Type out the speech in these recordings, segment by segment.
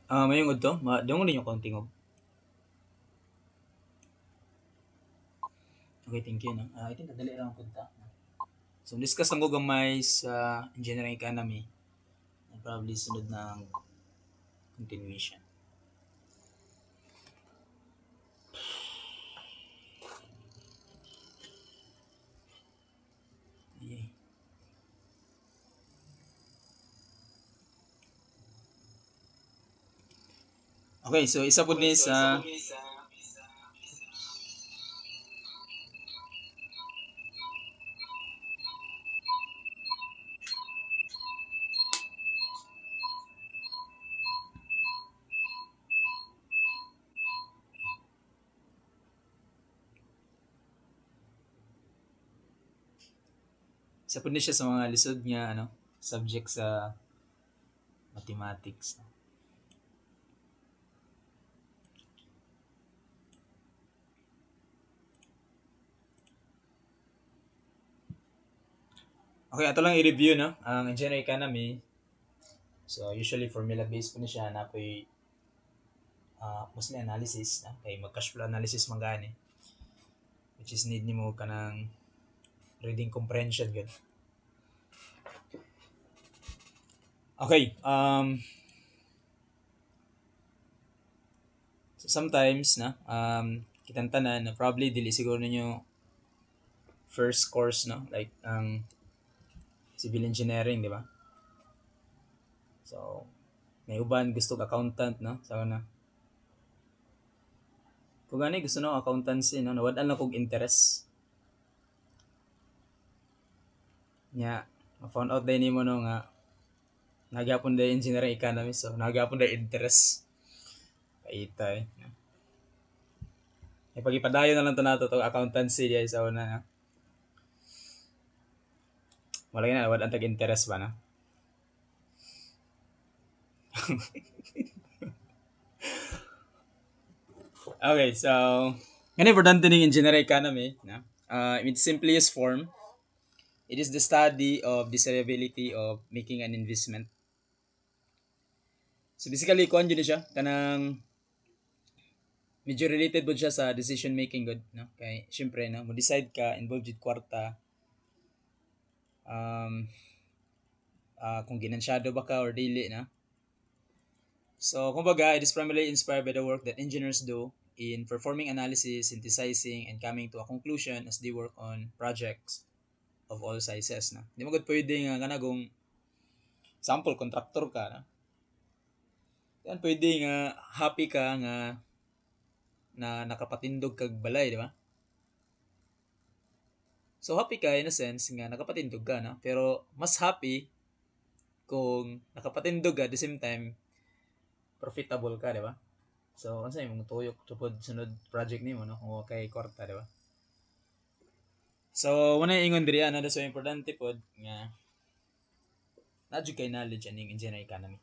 Mayungod to, dungog ninyo konting og. Okay, thank you, no. I think kadali lang punta. So, discuss lang ko gamay sa engineering economy and probably sunod na ang continuation. Yay. Okay, so isa po ni sa isa po ni siya sa mga lisod nga ano, subject sa mathematics. Okay, ato lang i-review, no, ang engineering economy. So, usually formula based po ni siya na po mostly analysis, no? Kay mag-cash flow analysis man gani, which is need nimo kanang reading comprehension good. Okay, so sometimes na kitang tanan na probably dili siguro ninyo first course, no, like ang civil engineering, di ba? So may uban gusto accountant, no, sa una kung gani gusto no accountancy, no, nawad-an lang kog interest nya ma-found out din nimo no nga nagyapon day engineering economy, so nagyapon day interest kaitay. Ay pagipadayon na lang to nato to accountancy diay sa una, no? Wala na nawad ang tag interest ba na. Okay, so ngani importante ning engineering economy, no? In its simplest form, it is the study of desirability of making an investment. So basically, kuan jud siya kanang medyo related po siya sa decision making good, no? Kay syempre, no, mo decide ka involved jud kwarta, um kung ginansyado ba ka or dili, na. So kumbaga, it is primarily inspired by the work that engineers do in performing analysis, synthesizing, and coming to a conclusion as they work on projects of all sizes, na. Di mo gud pwede nga kanagong sample contractor ka, na. Yan pwede nga happy ka nga na nakapatindog kag balay, di ba? So happy ka in a sense nga nakapatindog ka, na. Pero mas happy kung nakapatindog ka at the same time profitable ka, di ba? So unsa imong tuyok tupod sunod project nimo, no, kung wa kay kwarta, di ba? So wala ingon diri ana so importante pod nga na kay knowledge aning engineering economy.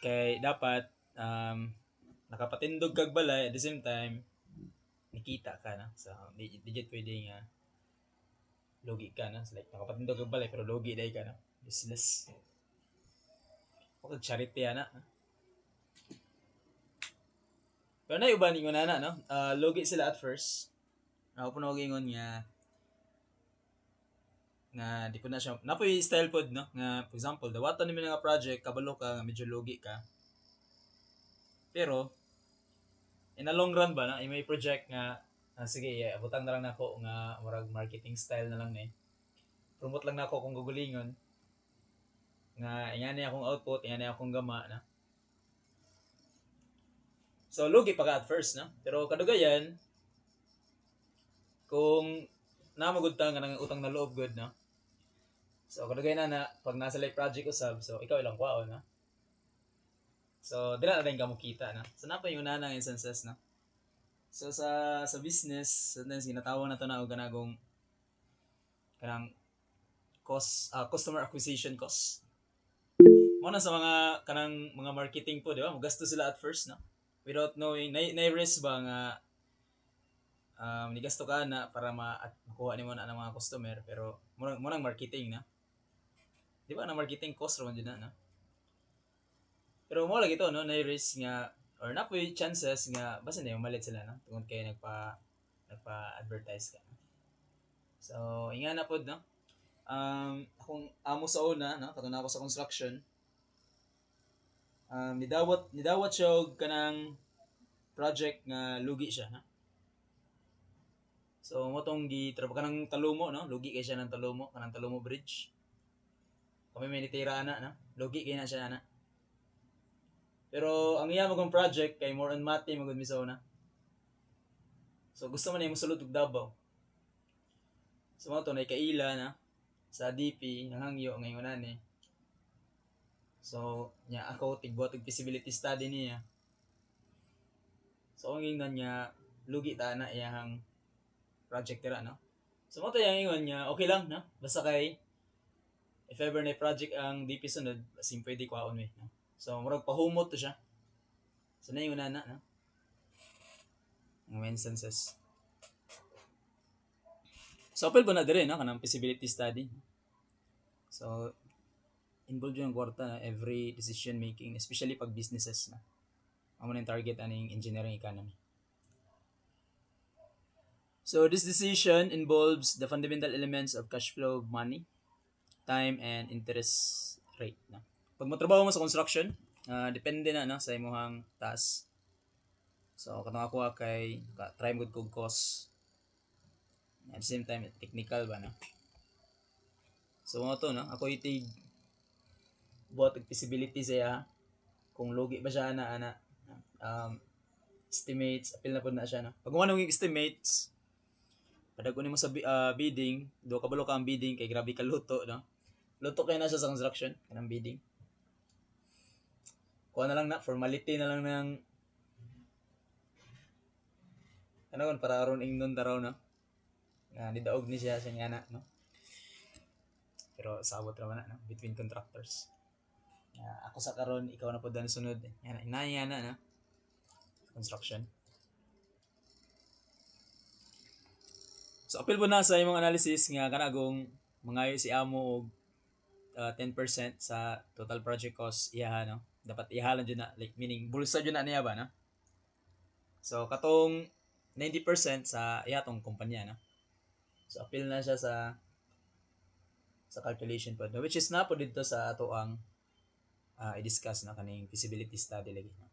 Kay dapat nakapatindog kag balay at the same time nikita ka, na. So digit pwede nga logi ka, na. So, like nakapatindog kag balay pero logi dai ka, na. Business. O charity ana. Pero na uban ingon ana, no. Logi sila at first. Ako po na ingon nga di ko na siya napoy style pod, no, nga for example dawatan nimo nga project kabalo ka nga medyo logi ka, pero in a long run ba na may project nga sige abutang na lang nako nga murag marketing style na lang ni promote lang nako kung gugulingon nga ingani akong output ingani akong gama, na. So logi pa ka at first, na, pero kadugayan kung namagud ta nga nang utang na loob good, no. So kadugayan na pag nasa like project usab so ikaw ilang kwaon, na. So dira na din kamo kita, na. So na pa yung nanang instances, na. So sa business sometimes ginatawag na to na og ganagong kanang customer acquisition cost. Mo na sa mga kanang mga marketing po, di ba? Magasto sila at first, no? Without knowing, na-risk ba nga nigasto ka na para makuha nimo na ang mga customer pero murang marketing, na. Di ba na marketing cost ron din na, no? Pero mo lagi to no, na risk nga or na po chances nga basta na malit sila no tungod kay nagpa-advertise ka. So inga na pod no. Akong amo sa una no, katong ako sa construction. Nidawat siya og kanang project nga lugi siya no. So mo tong gitrabaho kanang Talumo no, lugi kay siya ng Talumo, kanang Talumo Bridge. Kami may nitira ana no, lugi kay na siya ana. Pero ang iya magong project kay more on mati magud misaw na. So gusto man nimo sulod og Davao. So mo to nay kaila na sa DP ang hangyo ngayon ani. So nya ako tigbuhat og feasibility study niya. So ang ingnan niya lugi ta na iyang project tira no. So mo to yang ingon niya okay lang no. Basta kay if ever na project ang DP sunod, asim pwede kwaon we no. So murag pahumot to siya. So na yung nana no. Mga instances. So apel ba na dire no kanang feasibility study. So involved yung kwarta na every decision making, especially pag businesses na. Amo na yung target aning engineering economy. So this decision involves the fundamental elements of cash flow of money, time, and interest rate. No? Pag matrabaho mo sa construction, depende na no, sa imong task. So katong ako kay try mo kog cost. At the same time technical ba no. So mo to no, ako itig buhat og feasibility siya kung lugi ba siya ana estimates apil na pud na siya no. Pag mo nang estimates padagon nimo sa bidding, do kabalo ka ang bidding kay grabe ka luto no. Luto kay na siya sa construction kanang bidding. Kuha na lang na formality na lang ng ano para aron ingnon taraw no. Nidaog ni siya sa ngana no. Pero sabot ra man na no? Between contractors. Ako sa karon ikaw na pud ang sunod. Yan na construction. So apil po na sa imong analysis nga kanagong mangayo si amo og 10% sa total project cost iyaha no. Dapat iyaha lang jud na like meaning bulsa jud na niya ba no. So katong 90% sa iyatong kumpanya no. So apil na siya sa calculation pod no? Which is na po dito sa ato ang i-discuss na kaning feasibility study lagi no.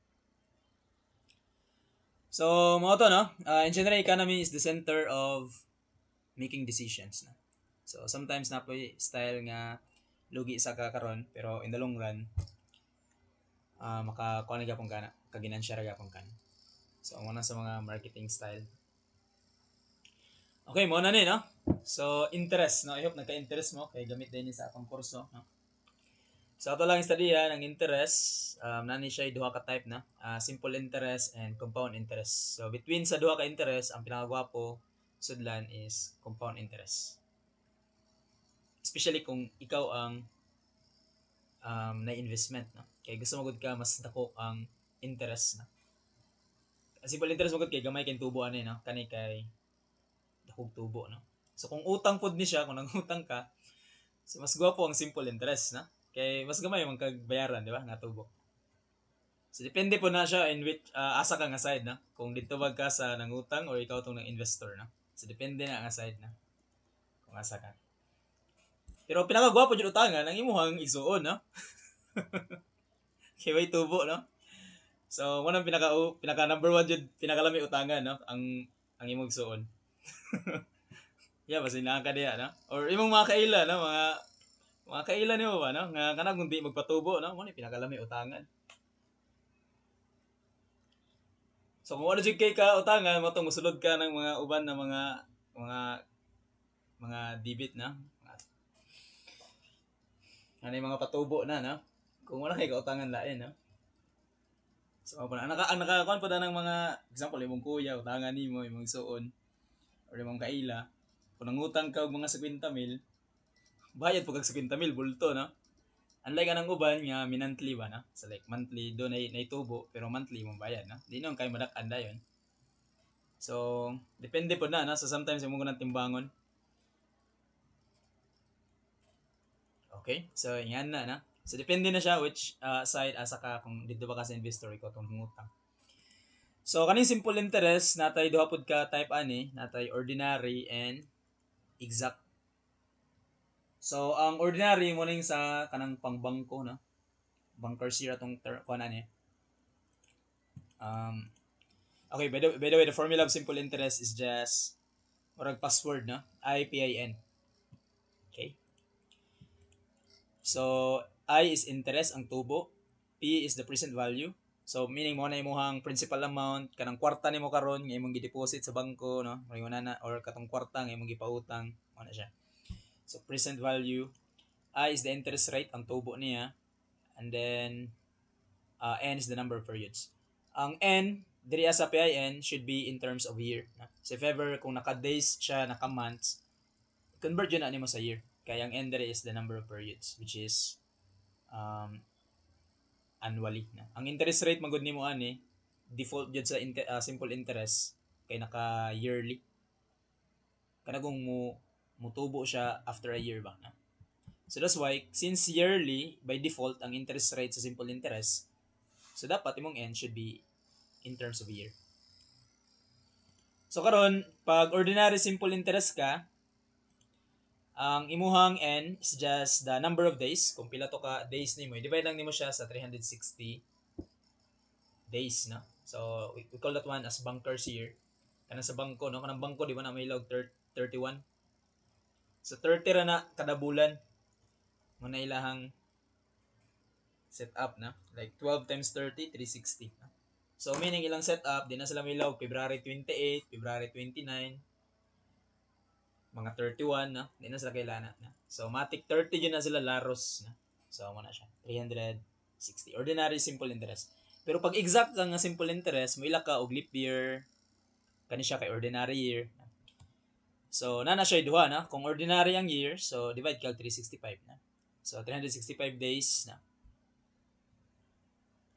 So mo to no, engineering economy is the center of making decisions na. So sometimes na po style nga lugi sa kakaron pero in the long run makakuha na gyapon kana kaginansya ra gyapon kana. So mo na sa mga marketing style. Okay, mo na ni no. So interest no, I hope nagka-interest mo kay gamit din sa atong kurso no. So ato lang studiyan ang interest, nani siya duha ka type na, simple interest and compound interest. So between sa duha ka interest, ang pinakagwapo sudlan is compound interest. Especially kung ikaw ang na investment no. Kay gusto mo gud ka mas dako ang interest na. Simple interest mo gud kay gamay kay tubo ani no, kani kay dakog tubo no. So kung utang pod ni siya, kung nangutang ka, so mas gwapo ang simple interest na. Kay mas gamay man kag bayaran, di ba? Nga tubo. So depende po na siya in which asa ka nga side na. Kung dito ba ka sa nangutang or ikaw tong nang investor na. So depende na nga side na. Kung asa ka. Pero pinakagwapo jud utangan ang imuhang igsuon no. Kay may tubo no. So mo nang pinaka number 1 jud pinakalami utangan no ang imong igsuon. Yeah, basta ka diya no. Or imong mga kaila no, mga kaila nimo ba no nga kanang kung di magpatubo no mo ni pinakalami utangan. So kung ano jud kay ka utangan mo tong mosulod ka ng mga uban na mga debit na. Ano yung mga patubo na no. Kung wala kay kautangan lain no. So ang nakakuan pa ng mga example imong kuya utangan nimo imong suon or imong kaila. Kung nangutang ka og mga 50,000, bayad pag 50,000 bulto no. Unlike anang uban nga monthly ba na? So like monthly do na tubo pero monthly mo bayad no. Di naman kay madak-an dayon. So depende po na no. So sometimes imong kunang timbangon. Okay? So yan na. So depende na siya which side asa ka kung dito ba ka sa investor ikaw tong mangutang. So kaning simple interest natay duha pud ka type ani, natay ordinary and exact. So ang ordinary mo ning sa kanang pangbangko na. Bankers here atong kuan ani. Um okay, by the way, the formula of simple interest is just murag password na, IPIN. Okay? So I is interest ang tubo, P is the present value. So meaning mo na imong principal amount kanang kwarta nimo karon nga imong gi-deposit sa bangko no, mo na or katong kwarta nga imong gipautang, mo na siya. So present value, I is the interest rate ang tubo niya, and then N is the number of periods. Ang N diri sa PIN should be in terms of year. No? So if ever kung naka-days siya, naka-months, convert yun na nimo sa year. Kaya ang N diri is the number of periods, which is um, annually. No? Ang interest rate magud nimo ani default jud sa simple interest kay naka yearly. Kanagong mutubo siya after a year ba. No? So that's why since yearly by default ang interest rate sa simple interest, so dapat imong N should be in terms of year. So karon pag ordinary simple interest ka, ang imuhang N is just the number of days. Kung pila to ka days nimo, divide lang nimo siya sa 360 days, no? So we call that one as bankers year. Kana sa bangko, no? Kanang bangko di ba na may log 31. So 30 ra na kada bulan mo na ilahang set up na. Like 12 times 30, 360. No? So meaning ilang set up, di na sila may log February 28, February 29, mga 31 na, di na sila kailangan na. So matic 30 yun na sila laros na. So mo na siya, 360. Ordinary simple interest. Pero pag exact ka nga simple interest, mo ila ka og leap year, kani siya kay ordinary year. So na siya duha na, kung ordinary ang year, so divide kag 365 na. So 365 days na.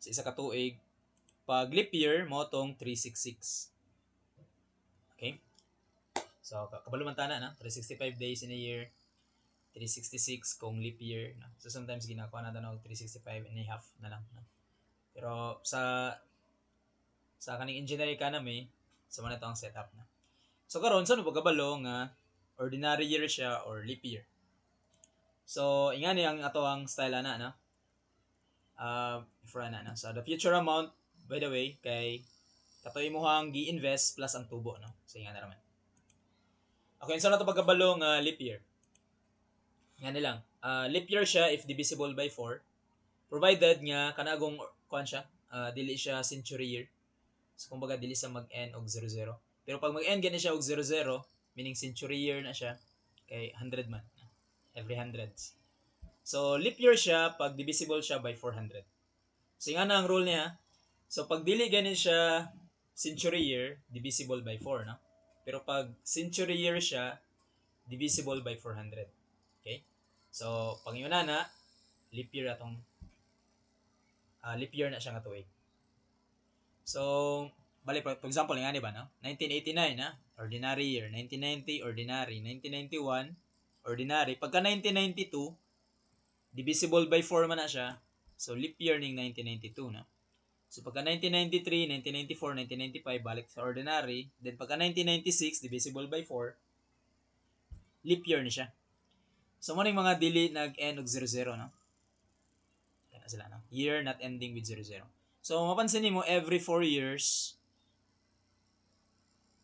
Sa isa ka tuig, pag leap year mo tong 366. Okay? So kabalo man tana na, 365 days in a year. 366 kung leap year. No? So sometimes ginagawa natin ng 365 and a half na lang. No? Pero sa kaning engineering economy, sa so, ito ang setup na. So karon saan mo pagkabalo nga ordinary year siya or leap year. So ingani ang ato ang style ana no. For ana no. So the future amount by the way kay kato imuhang gi-invest plus ang tubo no. So ingani naman. Okay, so nato pagkabalo nga leap year. Yan lang. Leap year siya if divisible by 4. Provided nga kanagong kuan siya, dili siya century year. So kumbaga dili sa mag-end og 00. Pero pag mag-end gani siya og 00, meaning century year na siya, kay 100 man. Every hundreds. So leap year siya pag divisible siya by 400. So nga na ang rule niya. So pag dili gani siya century year, divisible by 4, no? Pero pag century year siya, divisible by 400. Okay? So, pag yun na, leap year atong leap year na siya nga tuig. So, bali for example, nga ba, no? 1989, na? Ordinary year. 1990, ordinary. 1991, ordinary. Pagka 1992, divisible by 4 man na siya. So, leap year ning 1992, na? So, pagka 1993, 1994, 1995, balik sa ordinary. Then, pagka 1996, divisible by 4, leap year ni siya. So, mo mga dili nag-end og 00, no? Kaya sila, no? Year not ending with 00. So, mapansin mo every 4 years,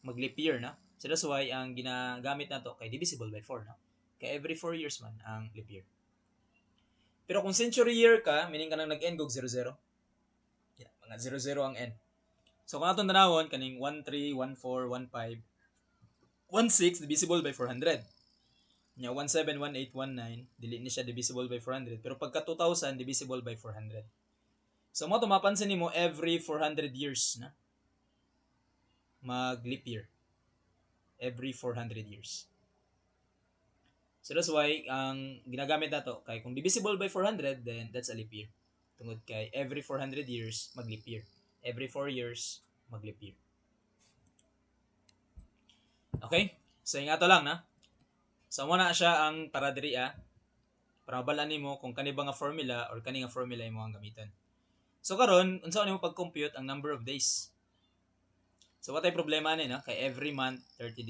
mag-leap year, no? So, that's why ang ginagamit na to kay divisible by 4, no? Kaya every 4 years man ang leap year. Pero kung century year ka, meaning ka nang nag-end og 00, yeah, mga 00 ang end. So, kung atong tanawon, kaning 13, 14, 15, 16, divisible by 400. Nya 17, 18, 19, dili ni siya divisible by 400. Pero pagka 2000, divisible by 400. So mo mapansin nimo every 400 years na mag leap year. Every 400 years. So that's why ang ginagamit nato kay kung divisible by 400 then that's a leap year. Tungod kay every 400 years mag leap year. Every 4 years mag leap year. Okay? So yung ato lang na. So mo na siya ang para para mabalaan nimo kung kani ba nga formula or kani nga formula imo ang gamiton. So karon unsa nimo pag-compute ang number of days? So what ay problema ni na kay every month 30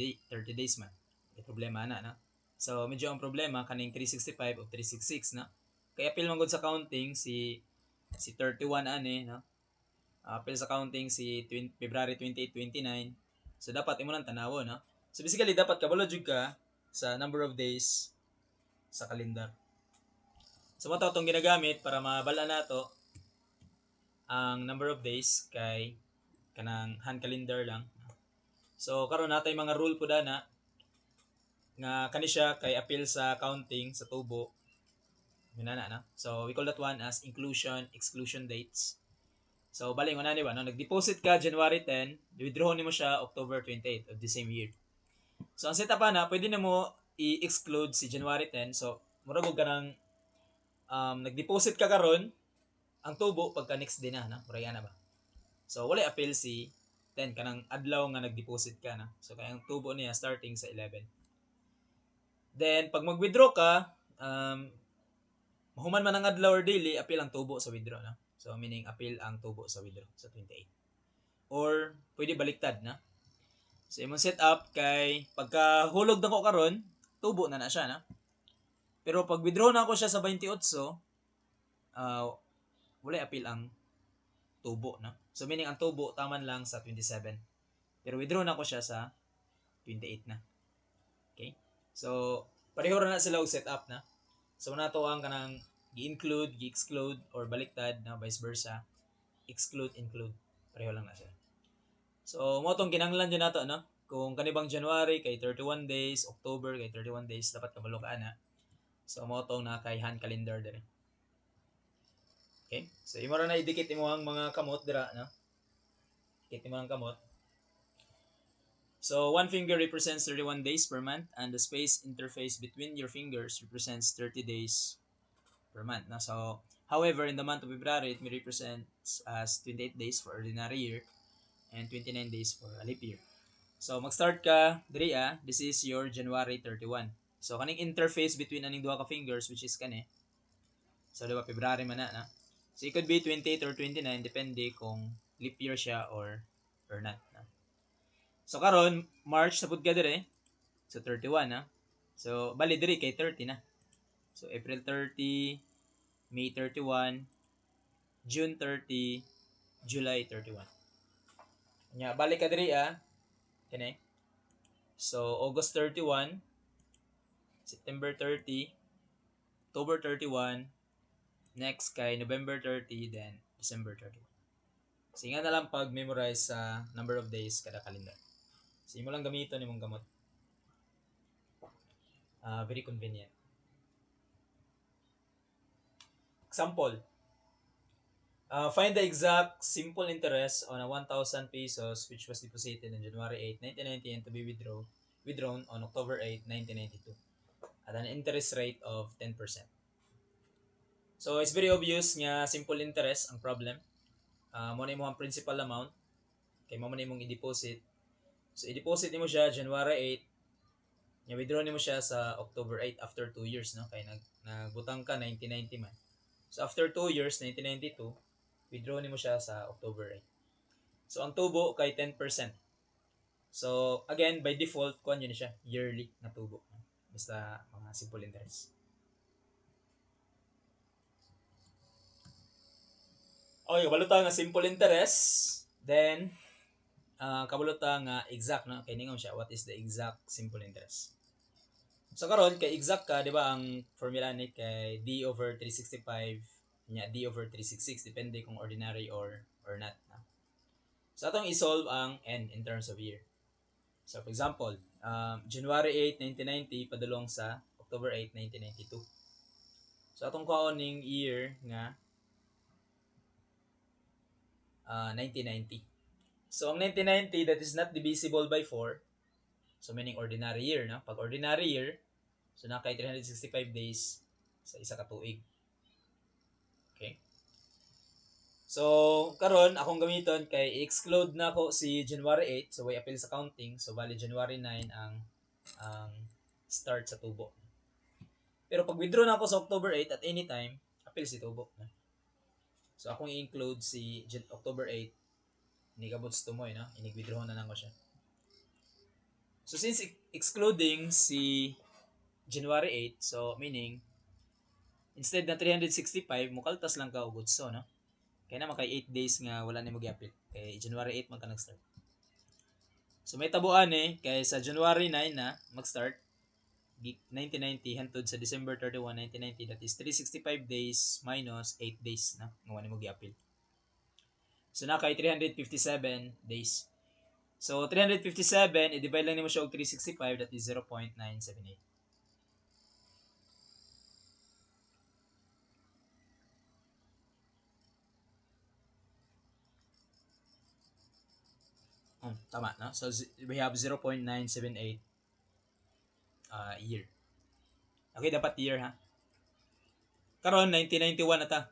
days man. May problema na. So medyo ang problema kaning 365 o 366 na. Kay apil man gud sa counting si 31 ani no. Apil sa counting si February 28, 29. So dapat imo nang tanawo no. So basically dapat kabalo jud ka sa number of days sa kalendar. So mo tong ginagamit para mabala nato ang number of days kay kanang hand calendar lang. So karon natay mga rule pud na nga kani siya kay appeal sa counting sa tubo. Minana na. So we call that one as inclusion exclusion dates. So bali nga ni ba no nag-deposit ka January 10, withdraw nimo siya October 28 of the same year. So ang setup na pwede nimo i-exclude si January 10. So murag og kanang nag-deposit ka karon ang tubo pagka next day na murag ana ba. So wala appeal si 10 kanang adlaw nga nag-deposit ka na. So kaya ang tubo niya starting sa 11. Then pag mag-withdraw ka, mahuman man ang adlaw or daily, appeal ang tubo sa withdraw na. So meaning appeal ang tubo sa withdraw sa 28. Or pwede baliktad na. So imong set up kay pagka hulog na ko karon, tubo na siya na. Pero pag withdraw na ako siya sa 28, wala appeal ang tubo na. So meaning ang tubo taman lang sa 27. Pero withdraw na ko siya sa 28 na. Okay? So pareho ra na sila og setup na. So nato ang kanang gi-include, gi-exclude or baliktad na vice versa. Exclude, include. Pareho lang na sila. So mo tong kinahanglan jud nato no. Kung kanibang January kay 31 days, October kay 31 days dapat kabalo ka na. So mo tong na kay hand calendar dire. Okay? So imo ra na idikit imo ang mga kamot dira no. Dikit imo ang kamot. So one finger represents 31 days per month and the space interface between your fingers represents 30 days per month. Now, so however, in the month of February, it may represent as 28 days for ordinary year and 29 days for a leap year. So mag-start ka diri this is your January 31. So kaning interface between aning duha ka fingers which is kani. So diba February man na. So it could be 28 or 29 depende kung leap year siya or not. So karon March na pud ka dire. So 31 na. So bali diri kay 30 na. So April 30, May 31, June 30, July 31. Nya balik ka diri kani. So August 31, September 30, October 31, next kay November 30, then December 31. So nga na lang pag-memorize sa number of days kada calendar. So imo lang gamiton imong gamot. Very convenient. Example. Find the exact simple interest on a 1,000 pesos which was deposited on January 8, 1990 and to be withdrawn on October 8, 1992 at an interest rate of 10%. So it's very obvious nga simple interest ang problem. Mo na imong principal amount kay mo na imong i-deposit. So i-deposit nimo siya January 8, nya withdraw nimo siya sa October 8 after 2 years no kay nagbutang ka 1990 man. So after 2 years 1992 withdraw nimo siya sa October 8. So ang tubo kay 10%. So again by default kuan yun siya yearly na tubo. Basta mga simple interest. Okay, kabaluta nga simple interest. Then kabaluta nga exact no kay ningon siya what is the exact simple interest. So karon kay exact ka di ba ang formula ni kay d over 365 nya d over 366 depende kung ordinary or not. So atong i-solve ang n in terms of year. So for example, January 8, 1990 padulong sa October 8, 1992. So atong kuhaon ning year nga 1990. So ang 1990 that is not divisible by 4. So meaning ordinary year no. Pag ordinary year, so na kay 365 days sa isa ka tuig. Okay? So karon akong gamiton kay exclude na ko si January 8 so way appeal sa counting so bali January 9 ang start sa tubo. Pero pag withdraw na ako sa October 8 at any time, apil si tubo. So akong i-include si October 8, hindi ka buts tumoy, no? Inig-withdraw na lang ko siya. So since excluding si January 8, so meaning, instead na 365, mukaltas lang ka og Utso, no? Kaya naman kay 8 days nga wala na mo gyapil. Kay January 8 man ka nag-start. So may tabuan kay sa January 9 na mag-start 1990 hantod sa December 31, 1990, that is 365 days minus 8 days na nga wala mo gyapil. So na kay 357 days. So 357 i-divide lang nimo siya og 365, that is 0.978. Tama na. So we have 0.978 year. Okay, dapat year ha. Karon 1991 na ta.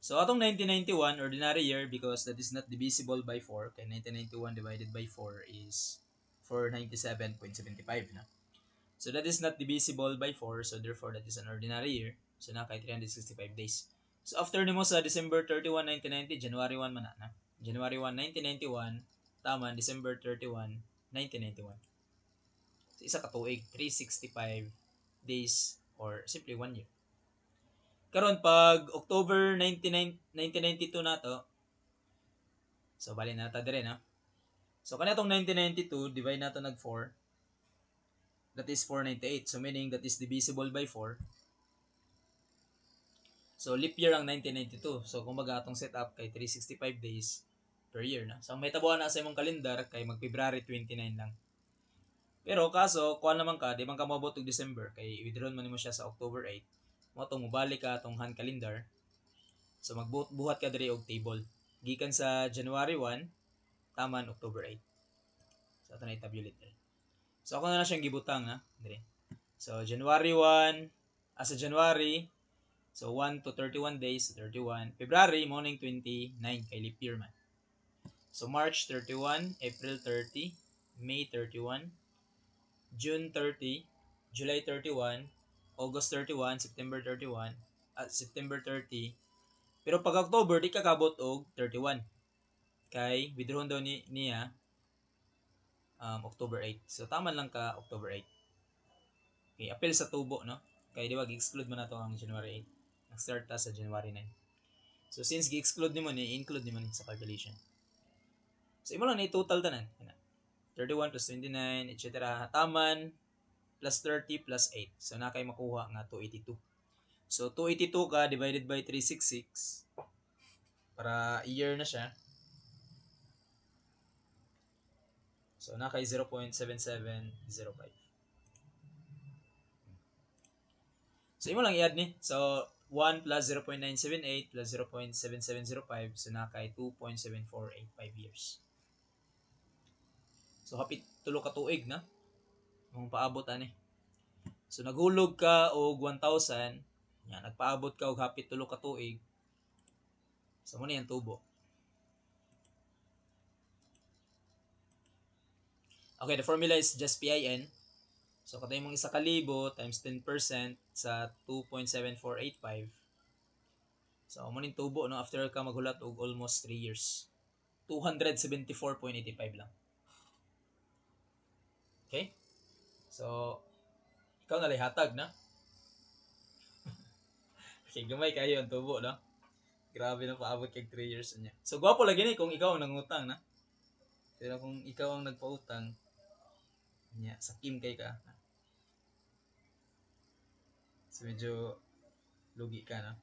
So atong 1991 ordinary year, because that is not divisible by 4, kay 1991 divided by 4 is 497.75 na. So that is not divisible by 4, so therefore that is an ordinary year. So na kay 365 days. So after nimo sa December 31, 1990, January 1 man na. January 1, 1991, tama, December 31, 1991. So isa ka tuig, 365 days or simply 1 year. Karon pag October 1992 na to, so bali na ta dire na. So kanatong 1992 divide nato nag 4. That is 498. So meaning that is divisible by 4. So leap year ang 1992. So kumbaga atong setup kay 365 days per year na. So ang may tabuan na sa imong kalendar kay mag February 29 lang. Pero kaso kuan naman ka, di man ka mabot og December kay withdraw man nimo siya sa October 8. Mo tong mobalik ka atong hand calendar. So magbuhat ka diri og table. Gikan sa January 1 taman October 8. So ato na i-tabulate diri. So ako na siyang gibutang ha diri. So January 1 sa January, so 1 to 31 days, 31. February morning 29 kay leap year man. So March 31, April 30, May 31, June 30, July 31, August 31, September 31, at September 30. Pero pag October, di ka kabot og 31. Kay withdrawn daw niya October 8. So tama lang ka October 8. Okay, appeal sa tubo, no? Kay di ba gi-exclude mo na to ang January 8. Nag-start ta sa January 9. So since gi-exclude nimo ni, include nimo ni sa calculation. So imo lang ni total tanan. 31 plus 29, etc. Taman plus 30 plus 8. So na kay makuha nga 282. So 282 ka divided by 366 para year na siya. So na kay 0.7705. So imo lang i-add ni. So 1 plus 0.978 plus 0.7705, so na kay 2.7485 years. So hapit tulo ka tuig na mong paabot ani. So naghulog ka og 1,000, nya nagpaabot ka og hapit tulo ka tuig. So mo na yan tubo. Okay, the formula is just PIN. So katay mong 1,000 times 10% sa 2.7485. So mo ning tubo no after ka maghulat og almost 3 years. 274.85 lang. Okay? So ikaw na hatag na. Okay, gamay kayo ang tubo, no? Grabe na paabot kay 3 years niya. So gwapo lagi ni kung ikaw ang nangutang na. Pero kung ikaw ang nagpautang, niya sakim kay ka. So medyo lugi ka na.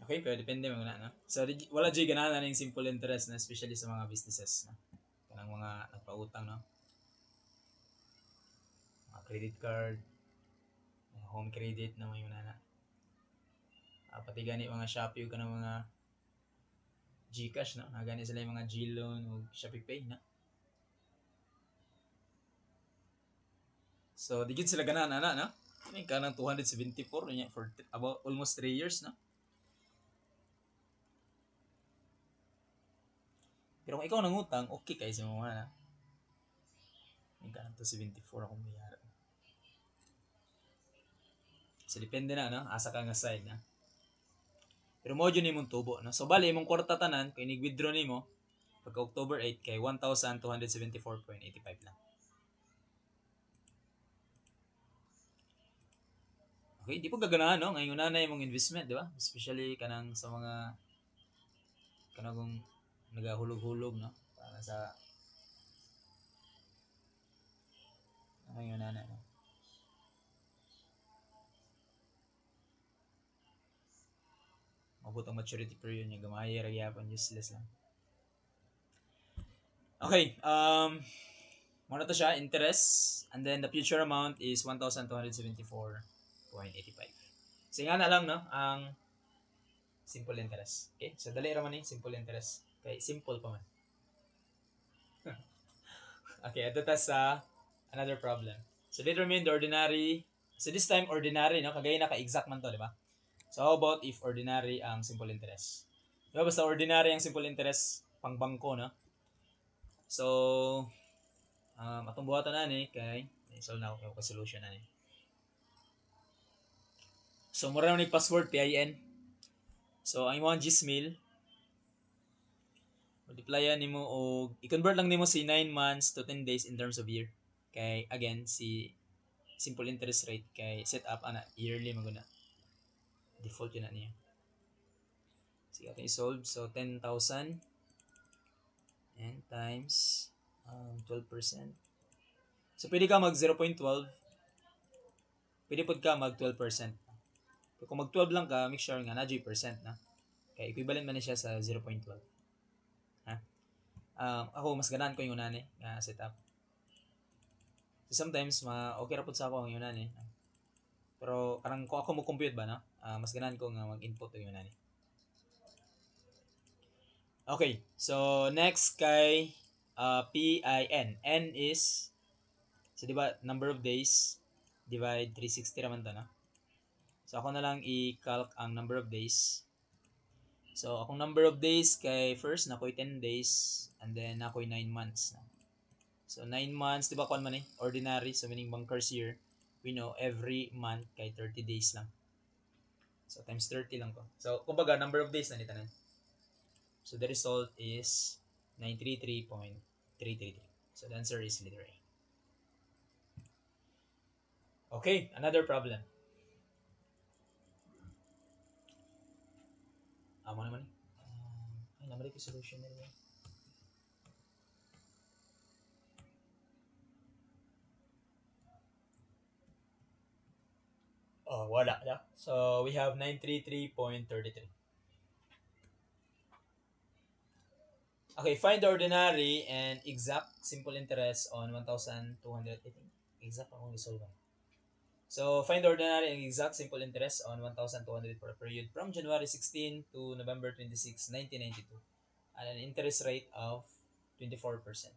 Okay, pero depende mo na, no? So wala jay ganahan na yung simple interest na especially sa mga businesses, no? Kanang mga nagpautang, no? Mga credit card, mga home credit na may na. Pati gani mga Shopee o kanang mga GCash, no? Gani sila yung mga Gloan o Shopee Pay, no? So, digit sila ganahan na, no? Ano ka ng 274 niya for about almost 3 years, no? Pero kung ikaw nangutang, okay kayo sa mga na. Ano ka ng 274 akong mayara. So depende na no, asa ka nga side na. Pero mo jud nimong tubo no. So bali imong kwarta tanan kung inig-withdraw nimo pagka October 8 kay 1,274.85 lang. Okay, di po gaganahan no ngayon na imong investment, di ba? Especially kanang sa mga kanang nagahulog-hulog no para sa ngayon na no. Mabot ang maturity period niya gamay ra gyapon, useless lang. Okay, muna to siya, interest, and then the future amount is 1,274.85. So nga na lang no, ang simple interest. Okay, so dali ra man ni simple interest. Okay, simple pa man. Okay, ito ta sa another problem. So determine the ordinary, so this time ordinary no, kagaya na ka-exact man to, di ba? So how about if ordinary ang simple interest? Diba basta ordinary ang simple interest pang bangko no? So atong buhatan na ni kay solve na ako kay solution na ni. So mura na password PIN. So ang imong Gmail multiplyan nimo og i-convert lang nimo si 9 months to 10 days in terms of year. Kay again si simple interest rate kay set up ana yearly maguna. Default yun na niya. Sige, ating i-solve. So 10,000 and times 12%. So pwede ka mag 0.12. Pwede pod ka mag 12%. Kung mag 12 lang ka, make sure nga na percent na. Kaya equivalent man siya sa 0.12. Ha? Ako mas ganahan ko yung unani nga setup. So sometimes okay ra pud sa ako ang unani. Pero karang kung ako mo compute ba no? Mas ganahan ko nga mag-input yung unani. Okay, so next kay PIN. N is, so di ba number of days divide 360 raman to, no? So ako na lang i-calc ang number of days. So akong number of days kay first nakoy 10 days and then nakoy 9 months. No? So 9 months, di ba kuan man eh? Ordinary, so meaning bankers year. We know every month kay 30 days lang. So times 30 lang ko. So kumbaga number of days na ni tanan. So the result is 933.333. So the answer is letter A. Okay, another problem. Amo naman. Ay, naman yung solution nila. Oh, wala. Yeah. So we have 933.33. Okay, find the ordinary and exact simple interest on 1,200. I think exact akong isolve. So find the ordinary and exact simple interest on 1,200 for a period from January 16 to November 26, 1992 at an interest rate of 24%.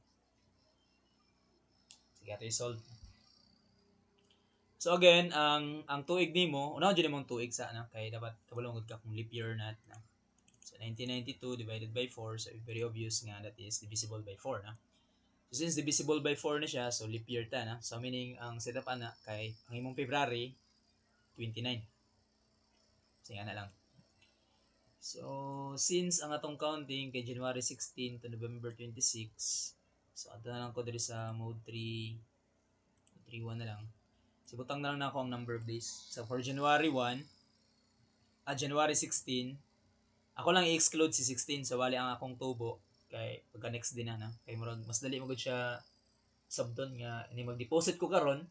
Sige, ito i-solve. So again, ang tuig nimo, unahon jud nimong tuig sa ano kay dapat kabalo ka kung leap year na. So 1992 divided by 4, so very obvious nga that is divisible by 4 na. So since divisible by 4 na siya, so leap year ta na. So meaning ang setup ana kay ang imong February 29. So nga na lang. So since ang atong counting kay January 16 to November 26, so ato na lang ko diri sa mode 3 1 na lang. So butang na lang na ako ang number of days. So for January 1 at January 16, ako lang i-exclude si 16 so wali ang akong tubo kay pagka next din na kay murag mas dali magud siya sabton nga ini mag-deposit ko karon.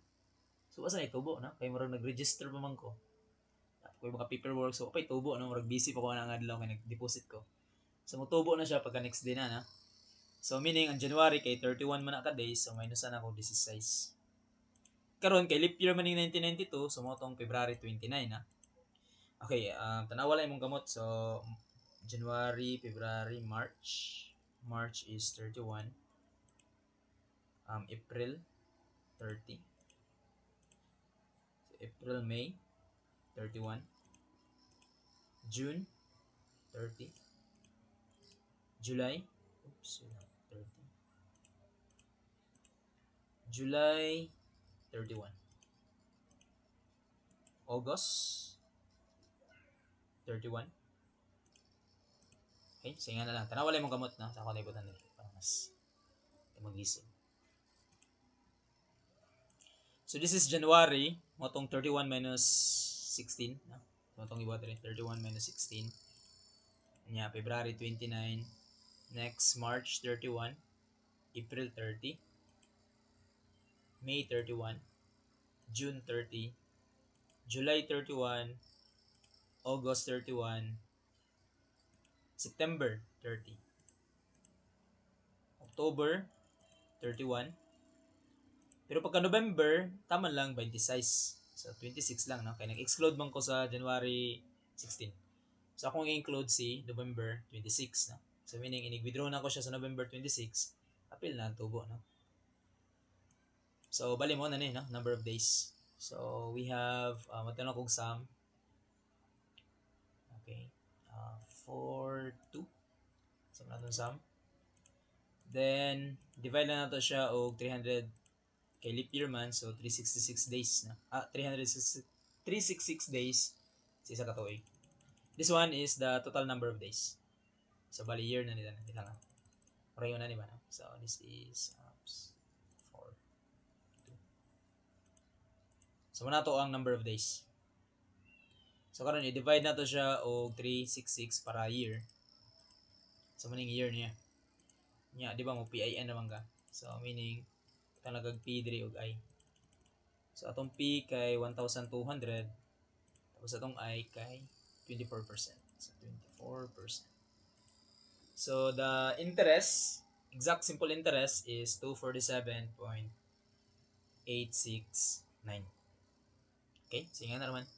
So asa ni tubo na kay murag nag-register pa man ko. Ako yung mga paperwork so apay tubo no murag busy pa ko na nga adlaw kay nag-deposit ko. So motubo na siya pagka next din na. So meaning ang January kay 31 man na ka days so minusan ako 16. Karon kay leap year man ning 1992 so mo tong February 29 na. Okay, tanawa lang imong gamot. So January, February, March. March is 31. April 30. So April, May 31. June 30. July 30. July 31. August 31. Okay, sige na lang. Tanawalay mong gamot na sa ako na ibutan nila para mas maglisod. So this is January, motong 31 minus 16, no? Motong ibuhat rin 31 minus 16. Nya February 29, next March 31, April 30, May 31, June 30, July 31, August 31, September 30, October 31. Pero pagka November, tama lang 26. So 26 lang, no? Kaya nag-exclude man ko sa January 16. So akong i-include si November 26, no? So meaning inig-withdraw na ko siya sa November 26, apil na ang tubo, no? So bali mo na ni, no? Number of days. So we have matanong kong sum. Okay. 4 2. So natong sum. Then divide na nato siya og 300 kay leap year man, so 366 days na. 366 days sa isa ka tuig. This one is the total number of days. So bali year na nila na. Pareho na ni ba? No? So this is 4 2. So muna to ang number of days. So karon i-divide na to siya og 366 para year. So maning year niya. Nya di ba mo PIN naman ka. So meaning tanagag P diri og I. So atong P kay 1,200 tapos atong I kay 24%. So 24%. So the interest, exact simple interest is 247.869. Okay, sige na naman.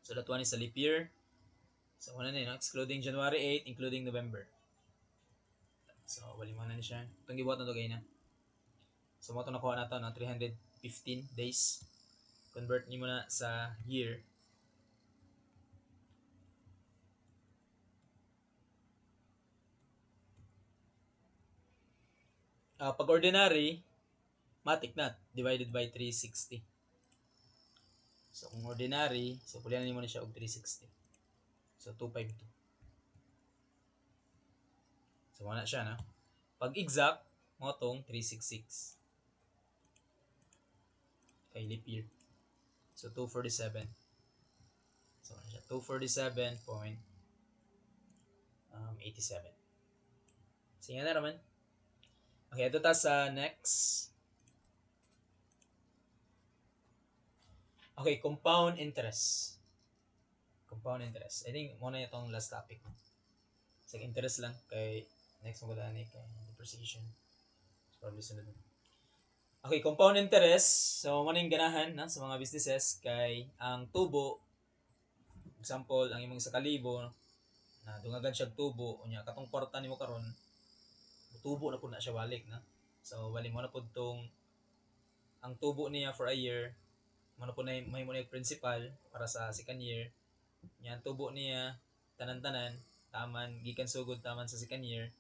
So that one is a leap year. So ano na, excluding January 8, including November. So wali mo na ni siya. Itong gibuhat na to gay na. So mo ito nakuha na to, no? 315 days. Convert niyo muna sa year. Pag ordinary, matik na, divided by 360. So kung ordinary, so pulihan niyo muna siya og 360. So 252. So wala siya, no? Pag exact, mo tong 366. Kay leap year. So 247. So ano siya? 247.87. Sige na naman. Okay, ito ta sa next. Okay, compound interest. Compound interest. I think muna itong last topic. Sa interest lang. Kay next mo kaya kay depreciation. Probably sunod. Okay, compound interest. So, muna yung ganahan na, sa mga businesses kay ang tubo, example, ang imong 1,000 na dungagan siya tubo, unya katong kwarta nimo karon, tubo na pud na siya balik na. So, bali mo na pud tong ang tubo niya for a year, mo na pud na may mo na principal para sa second year. Nya ang tubo niya tanan-tanan taman gikan sugod taman sa second year.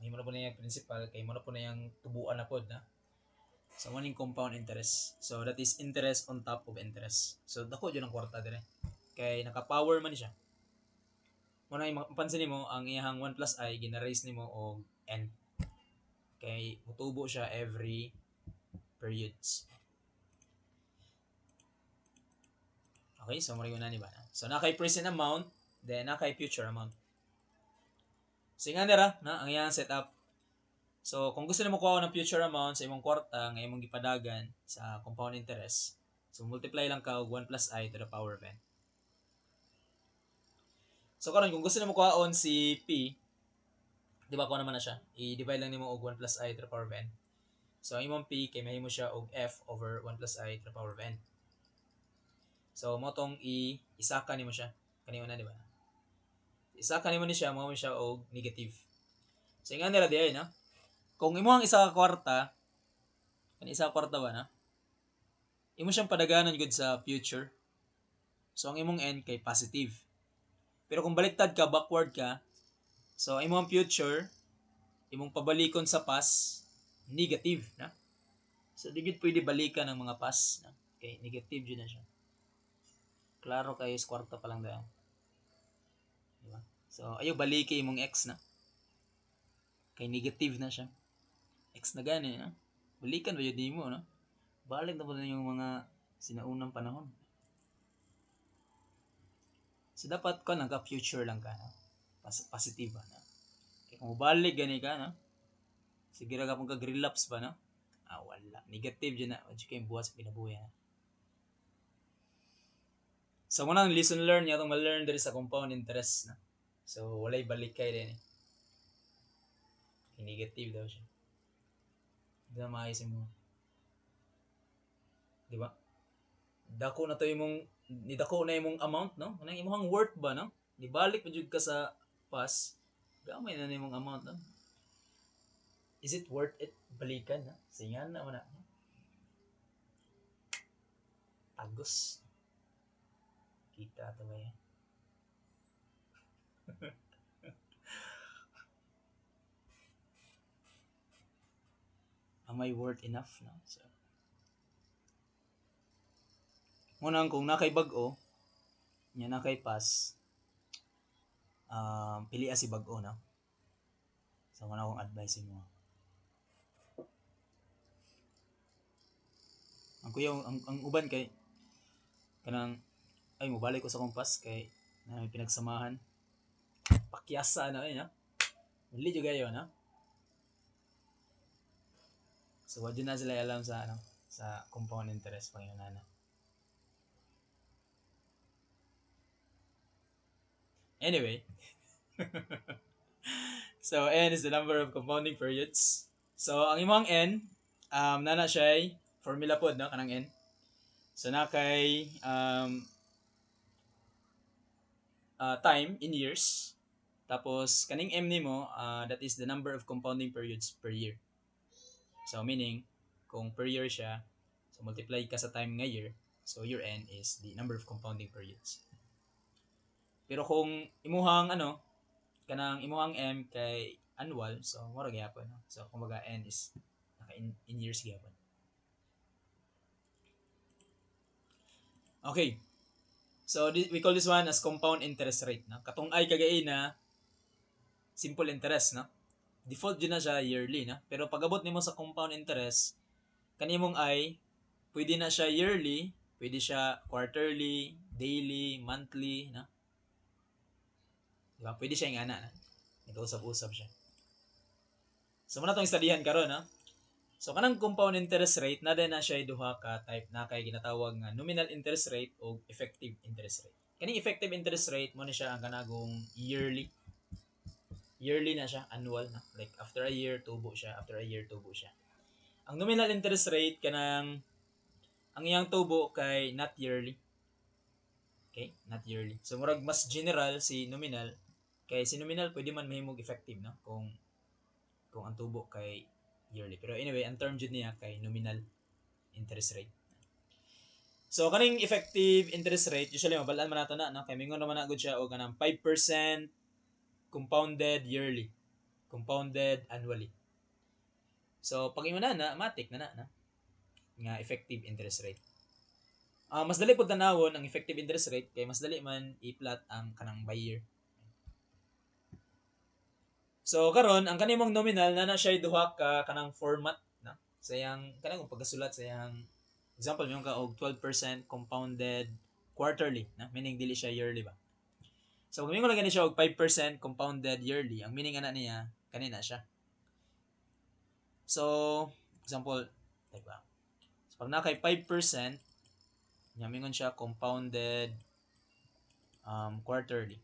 May mo na pud na yung principal kay mo na pud na yung tubuan na pud na. So, maning compound interest. So, that is interest on top of interest. So, dako dyan ang kwarta dire. Kay naka-power man siya. Muna yung mapansin mo, ang iyahang 1 plus I, gina-raise nimo og N. Kay mutubo siya every periods. Okay, so marigo na ni ba? So, nakay present amount, then nakay future amount. So, nga nira, na, ang iyang setup. So, kung gusto nimo kuha ng future amount sa imong kwarta nga imong gipadagan sa compound interest, so multiply lang ka og 1 plus I to the power of n. So karon kung gusto nimo kuhaon si P, di ba kuha naman na siya? I-divide lang nimo og 1 plus I to the power of n. So ang imong P kay mahimo siya og F over 1 plus I to the power of n. So mo tong isaka nimo siya. Kanimo na di ba? Isaka nimo ni siya mo siya og negative. So nga nila diay no? Kung imo ang isa ka kwarta, kan isa ka kwarta ba na? Imo siyang padaganan gud sa future. So ang imong n kay positive. Pero kung baliktad ka, backward ka, so imong future, imong pabalikon sa past, negative na. So di gyud pwede balikan ang mga past, no? Kay negative jud na siya. Klaro kayo sa kwarta pa lang daw. Diba? So ayo baliki imong ex na. Kay negative na siya. Ex na gani, no? Balikan ba yun mo, no? Balik na po na yung mga sinaunang panahon. So, dapat ko nagka-future lang ka, no? Positive ba, no? Kaya kung balik gani ka, no? Sige ra ka pong kag-relapse ba, no? Wala. Negative dyan na. Wala kayong buhat sa pinabuhay, no? So, munang lesson learned niya itong ma-learn dali sa compound interest, no? So, walay balik kayo din, eh. Negative daw siya. Hindi na maayos mo. Di ba? Dako na to imong nidako na imong amount, no? Kanang imong worth ba, no? Nibalik pa jud ka sa past. Gamay na nimong amount, no? Is it worth it balikan, no? Singan na man na. Agos. Kita to ba yan? Am I worth enough, no? So, munang kung nakay bag-o, nya nakay pass, pili si bag-o, no? So, muna akong advice mo. Ang kuya, ang uban kay, kanang, ay, mubalik ko sa kompas kay, na may pinagsamahan. Pakyasa na, no? Muli juga yun, no? So, wad na sila alam sa, ano, sa compound interest pang yun, na. Anyway, so n is the number of compounding periods. So ang imong n, nana siya formula pod, no, kanang n. So na kay time in years. Tapos kaning m nimo, that is the number of compounding periods per year. So meaning kung per year siya, so multiply ka sa time nga year, so your n is the number of compounding periods. Pero kung imuhang kanang imuhang m kay annual, so mura gyapon, no? So kumbaga n is naka in years gyapon. Okay. So we call this one as compound interest rate, no? Katong ay kagay na simple interest, no? Default din na siya yearly, no? Pero pag abot nimo sa compound interest, kanimong ay pwede na siya yearly, pwede siya quarterly, daily, monthly, no? Diba? Pwede siya yung ana, no? Nag-usap-usap siya. So muna itong studyhan karon, no? So kanang compound interest rate na din na siya duha ka type na kay ginatawag nga nominal interest rate o effective interest rate. Kaning effective interest rate mo na siya ang kanagong yearly. Yearly na siya, annual na. Like after a year tubo siya, after a year tubo siya. Ang nominal interest rate kanang ang iyang tubo kay not yearly. Okay? Not yearly. So murag mas general si nominal kay si nominal pwede man mahimog effective, no? Kung ang tubo kay yearly. Pero anyway, ang term jud niya kay nominal interest rate. So kaning effective interest rate usually mabalaan man nato na, no? Kay mingon naman na gud siya og kanang 5% compounded yearly, compounded annually. So pag imo na matik na nga effective interest rate. Mas dali pud tanawon ang effective interest rate kay mas dali man i-plot ang kanang by year. So karon ang kanimong nominal na siya duha ka kanang format, na sayang kanang pagkasulat sayang example yung ka og 12% compounded quarterly, na meaning dili siya yearly ba. So kung mingon lang gani siya og 5% compounded yearly, ang meaning ana niya kanina siya. So example like ba. So pag na kay 5%, nya mingon siya compounded quarterly.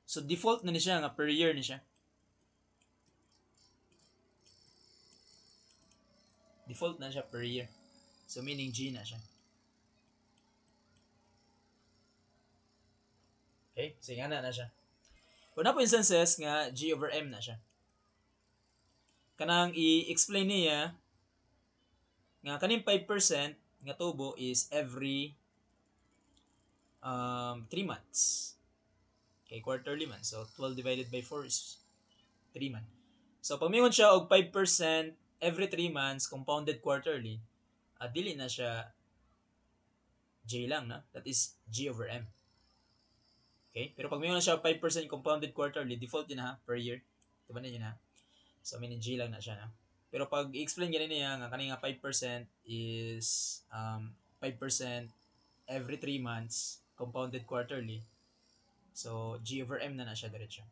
So default na ni siya nga per year ni siya. Default na siya per year. So meaning G na siya. Okay? So nga na siya. Kung na po instances nga G over M na siya. Kanang i-explain niya nga kaning 5% nga tubo is every 3 months. Okay, quarterly man. So 12 divided by 4 is 3 man. So pag mingon siya og 5% every 3 months compounded quarterly, dili na siya J lang na. That is G over M. Okay? Pero pag mingon na siya 5% compounded quarterly, default yun ha, per year. Diba na yun ha? So meaning G lang na siya na. Pero pag i-explain ganun niya nga kanina 5% is 5% every 3 months compounded quarterly. So G over M na siya diretso.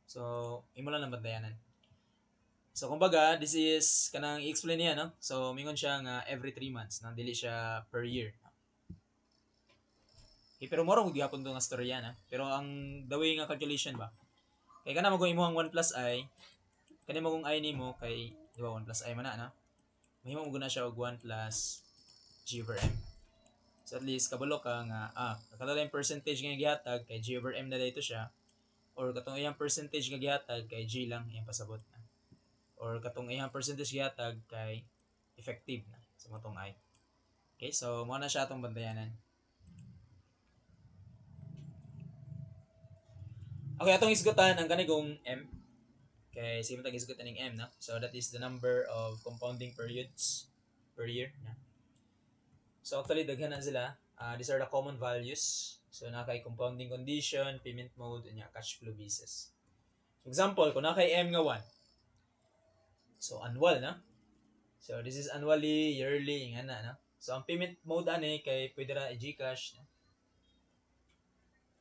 So imo lang bantayanan. So kumbaga this is kanang i-explain niya no. So mingon siya nga every 3 months nang dili siya per year. Okay, pero moro gyud gyapon to nga storya na. Pero ang the way nga calculation ba. Kay kana mo kung imong 1 plus I, kani mo kung I nimo kay di ba 1 plus I man na. Mahimo mo guna siya og 1 plus G over M. So at least kabalo ka nga katong yung percentage nga gihatag kay G over M na dito siya or katong iyang percentage nga gihatag kay G lang iyang pasabot na. Or katong iyang percentage gihatag kay effective na sa motong I. Okay, so mo na siya atong bantayanan. Okay, atong isgutan ang kanigong M. Okay, sige mo isgutan ng M na. So that is the number of compounding periods per year na. So actually daghan na sila. These are the common values. So nakay compounding condition, payment mode, and cash flow basis. So example, kung nakay M nga 1. So annual na. So this is annually, yearly, nga na. So ang payment mode ani kay pwede ra i-GCash.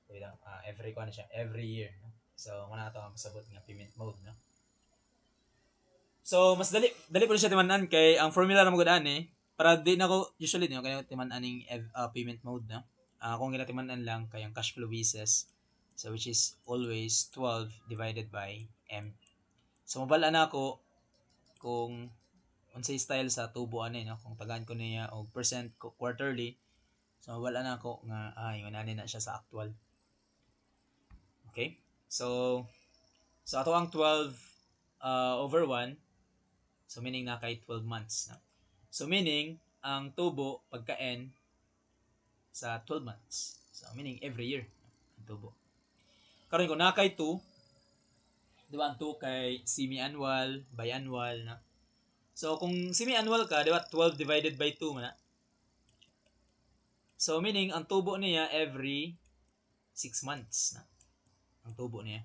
Pwede every ko na siya, every year. No? So muna ito ang pasabot nga payment mode. No? So mas dali po siya timanan kay ang formula na magudaan para di na ko usually no kaya timan aning payment mode na. Kung ginatimanan lang kay ang cash flow basis. So which is always 12 divided by M. So mabala na ako kung unsay style sa tubo ani no kung tagaan ko niya og percent quarterly. So mabala na ako nga yung na siya sa actual. Okay? So ato ang 12 over 1. So meaning na kay 12 months na. So meaning ang tubo pagka N sa 12 months. So meaning every year ang tubo. Karon ko na kay 2, di ba ang 2 kay semi-annual, biannual na. So kung semi-annual ka, di ba 12 divided by 2 man na. So meaning ang tubo niya every 6 months na. Ang tubo niya.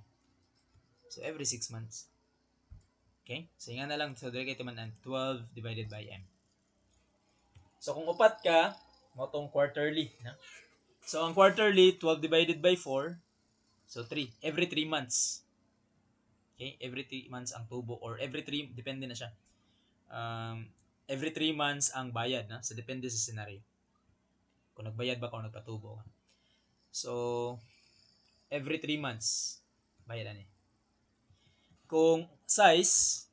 So every 6 months. Okay? So nga na lang so dire kay timan 12 divided by M. So kung upat ka, mo tong quarterly, na. So ang quarterly 12 divided by 4, so 3 every 3 months. Okay? Every 3 months ang tubo or every 3 depende na siya. Every 3 months ang bayad na. So depende sa scenario. Kung nagbayad ba ka o nagpatubo ka. So every 3 months bayad ani. Kung size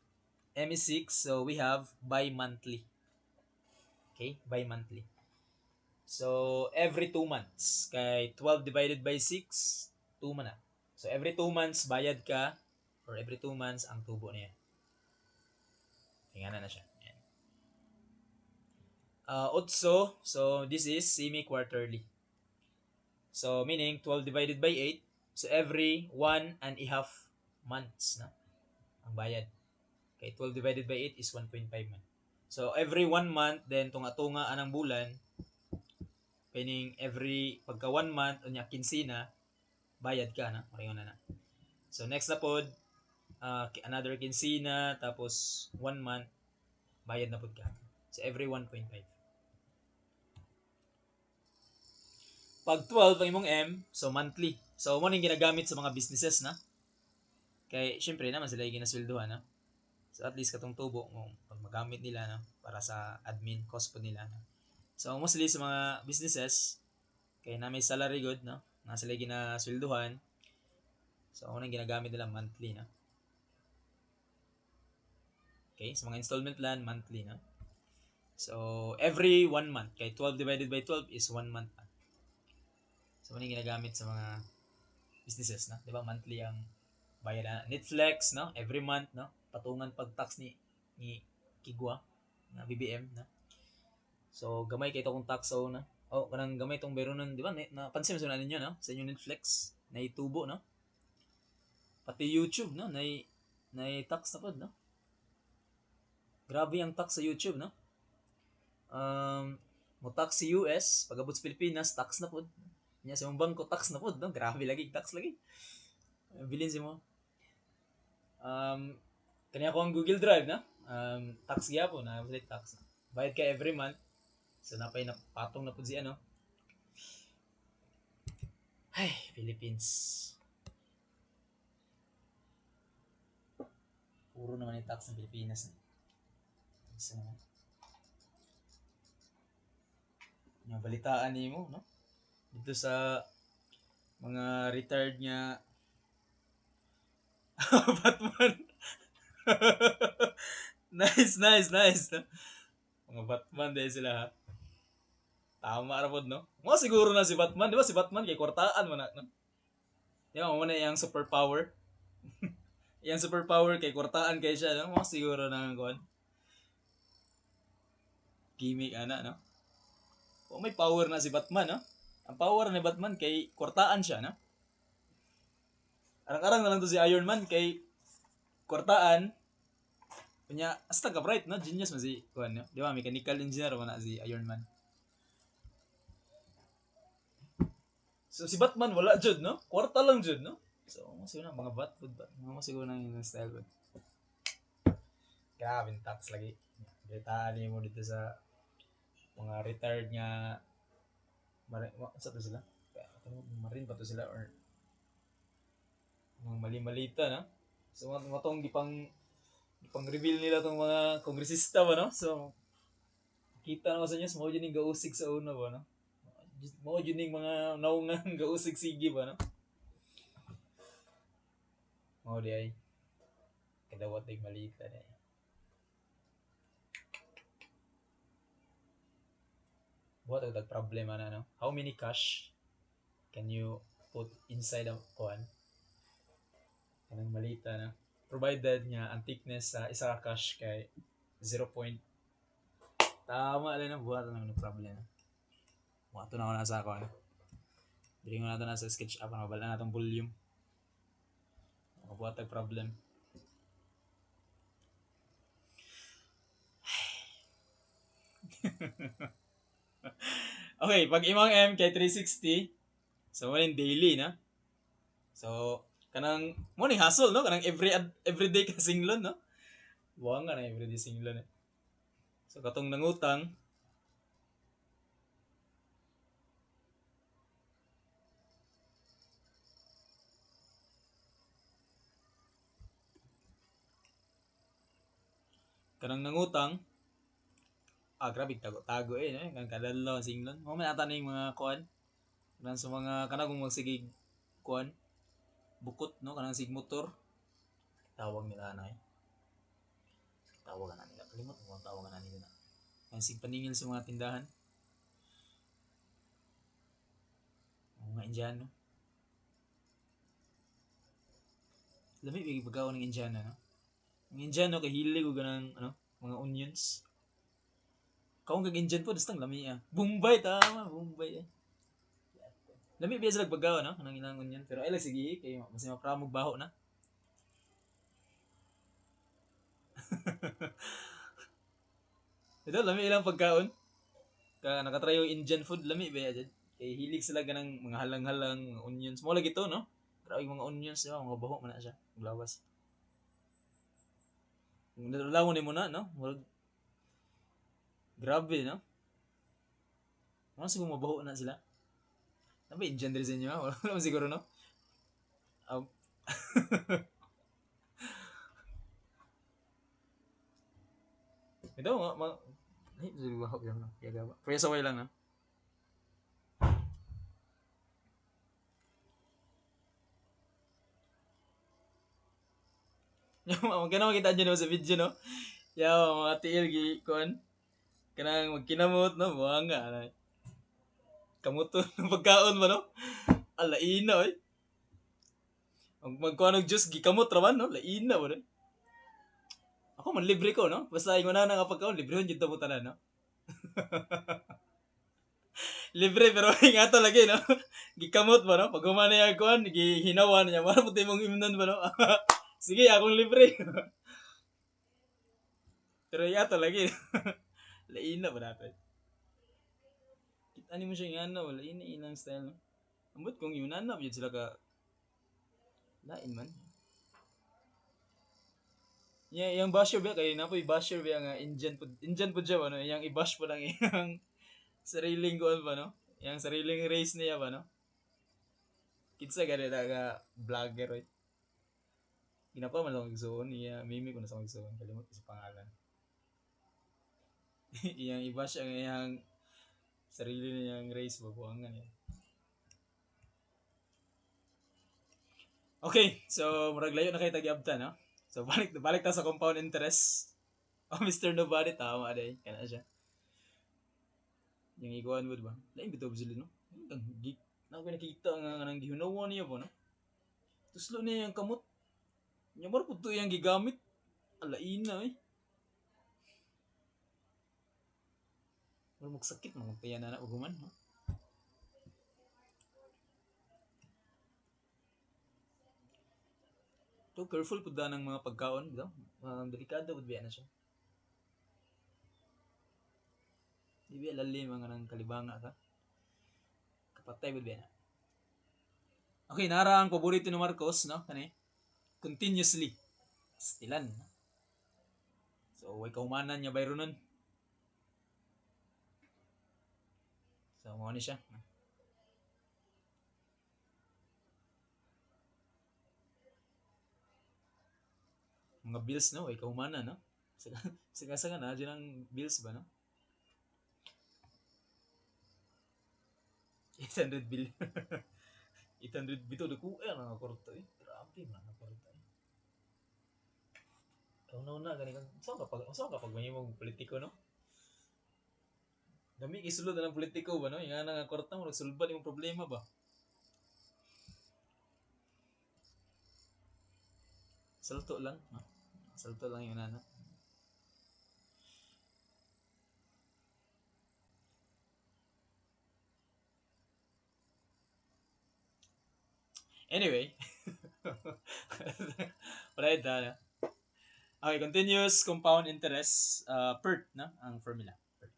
M is 6, so we have bi-monthly. Okay? Bi-monthly. So, every 2 months. Kay 12 divided by 6, 2 man na. So, every 2 months, bayad ka. Or every 2 months, ang tubo niya. Tingnan na siya. Ayan. Also, so this is semi-quarterly. So, meaning 12 divided by 8. So, every 1.5 months na ang bayad. Okay, 12 divided by 8 is 1.5 man. So, every 1 month, then tunga-tunga anang bulan, meaning every pagka 1 month, unya 15 na, bayad ka na, maringon na. So, next na pod, another 15 na, tapos 1 month, bayad na pod ka. So, every 1.5. Pag 12 ang imong M, so monthly. So, mo ning ginagamit sa mga businesses na. Kay, syempre naman sila yung ginasweldohan na. So at least katong tubo mo pag magamit nila no para sa admin cost po nila no. So mostly sa mga businesses kay na may salary good no na sila ginaswelduhan. So unang ginagamit nila monthly no. Okay, sa mga installment plan monthly no. So every 1 month kay 12 divided by 12 is 1 month. So unang ginagamit sa mga businesses no, di ba monthly ang bayad Netflix no every month no patungan pag tax ni Kigwa na BBM na. So gamay kay to kung taxo na. Kanang gamay tong beronon, di ba? Napansin mo sa ninyo no sa inyong Netflix na itubo no. Pati YouTube no na tax na pod, no? Grabe ang tax sa YouTube, no? Mo tax sa US, pag abot sa Pilipinas, tax na pod. Nya sa mong bangko, tax na pod, no? Grabe lagi, tax lagi. Bilin si mo. Kanya ko ang Google Drive, no? Tax gyapon, na tax. Bayad ka every month. So napay na patong na pod si ano. Ay, Philippines. Puro naman yung tax ng Pilipinas. Isa naman. Yung balitaan niyo mo, no? Dito sa mga retired niya Batman. Nice. No? Mga Batman dahil sila, ha? Tama ra pod, no? Mo siguro na si Batman, di ba? Si Batman kay kwartaan man na, no? Di ba mo na yung superpower? Yung superpower kay kwartaan kay siya, no? Mo siguro na ang kuan. Gimmick ana, no? Kung may power na si Batman, no? Ang power ni Batman kay kwartaan siya, no? Arang-arang na lang to si Iron Man kay kwartaan. Kanya, hasta ka bright, no? Genius man si kuan, no? Di ba? Mechanical engineer man na si Iron Man. So si Batman wala jud, no? Kwarta lang jud, no? So mo siguro na mga Batman ba. Mo siguro na yung style ba. Grabe tax lagi. Balitaan mo dito sa mga retired nga sa to sila. Marin pa to sila or mga mali-malita, no? So matong gipang reveal nila tong mga kongresista ba, no? So kita na sa inyo mo jud gausig sa una ba, no? Mo jud mga naungang gausig sige ba, no? Mo di ay kadawat ay malita na. What are the problem na, no? How many cash can you put inside a coin? Kanang malita na. Provided nga ang thickness sa isa ka cash kay 0. Tama lang na buhat lang ng problem. Buhat na ako na sa ako. Dili ko na ito na sa sketch up. Mabala na itong volume. Buhat ang problem. Okay, pag imong MK360, so mo daily, na? So, kanang mo ni hustle, no? Kanang everyday ka singlon, no? Buwang nga na everyday singlon, eh. So, katong nangutang, grabe, tago eh, no? Kanang kadalo, singlon. Mo man ata na yung mga kuan. Kanang sa mga, kanang kung magsigig kuan, bukot, no? Kanang sig motor. Tawag nila na eh. Tawagan na nila. Kalimot mo ang tawagan na nila. Kanang sig paningil sa mga tindahan. Mga Indiano. Lami, bigay pagkaw ng Indiano, no? Ang Indiano, kahilig ko ganang, ano, mga onions. Kaong kag Indian po, dastang lami, ah. Bombay, tama, Bombay, eh. Lami biya sila pagkaw, no? Kanang ilang onion. Pero ay lang, sige, kayo, mas mapramog baho na. Ito, lami ilang pagkaon. Nakatry yung Indian food, lami ba yan? Kaya hilig sila ganang mga halang-halang onions. Mo lagi to, no? Grabe yung mga onions, diba? Mga baho man na siya. Maglawas. Nalawon mo na, no? Grabe, no? Ano siguro mabaho na sila? Ano ba Indian din sa inyo, ha? Wala naman siguro, no? Ito, ay, sorry, bahok yan, no? Yaga ba? Pero saway lang, no? Magkana makita dyan sa video, no? Yaw, mga tiil, kuan. Kanang magkinamot, no? Buwang nga, ano? Kamuto ng pagkaon mo, no? Laina, eh. Magkuha ng juice, gikamot raman, no? Laina mo, no? Ako man, libre ko, no? Basta yung na nga pagkaon, libre hon dito mo tanan, no? Libre, pero nga to lagi, no? Gikamot ba, no? Pag humana yung kuhan, gihinawan niya. Wala po tayo mong imnan ba, no? Sige, akong libre. Pero yato lagi. Lain na ba natin? Kita mo siya yung ano, lain na inang style. No? Ambot kung yun, nanap yun sila ka, lain man. Yang basher ba kay napoy basher ba nga Indian po siya ba no? Yang i-bash po lang yang sariling goal ba no? Yang sariling race niya ba no? Kinsa gani na nga vlogger right? Ginapa man lang igsoon niya, mimi ko na sa igsoon, kalimot ko sa pangalan. Yang i-bash ang yang sarili niyang race ba buangan niya. Okay, so murag layo na kay tagiabta no? So balik ta sa compound interest. Oh, Mr. Nobody tama day, kana siya. Yung iguan mo ba? Lain bitaw sila no? Ang gig na ko nakita nga nang gihunawa niya ba no? Tuslo niya yung kamot. Nya mo pud to yang gigamit. Alain na eh. Wala magsakit mga tiyan na uguman no? To careful pud ng mga pagkaon bitaw. Delikado pud biya na siya. Di biya lalim mga nang kalibanga ka. Kapatay pud biya na. Okay, nara ang paborito ni Marcos no? Kani continuously. Stilan. So, way kaumanan niya bayro nun. So, mo ni siya. Mga bills no, way kaumanan no. Sige na dyan ang bills ba no? 800 bill. 800 bito de ko na korto eh. Grabe man na korto eh. Kung na gani kang saan ka pag may mong politiko no? Dami isulod na ng politiko ba no? Yung nga korto mo nagsulbad yung problema ba? Salto lang, no? Salto lang yun ano. Anyway. Wala ito na. Okay, continuous compound interest PERT na ang formula. PERT.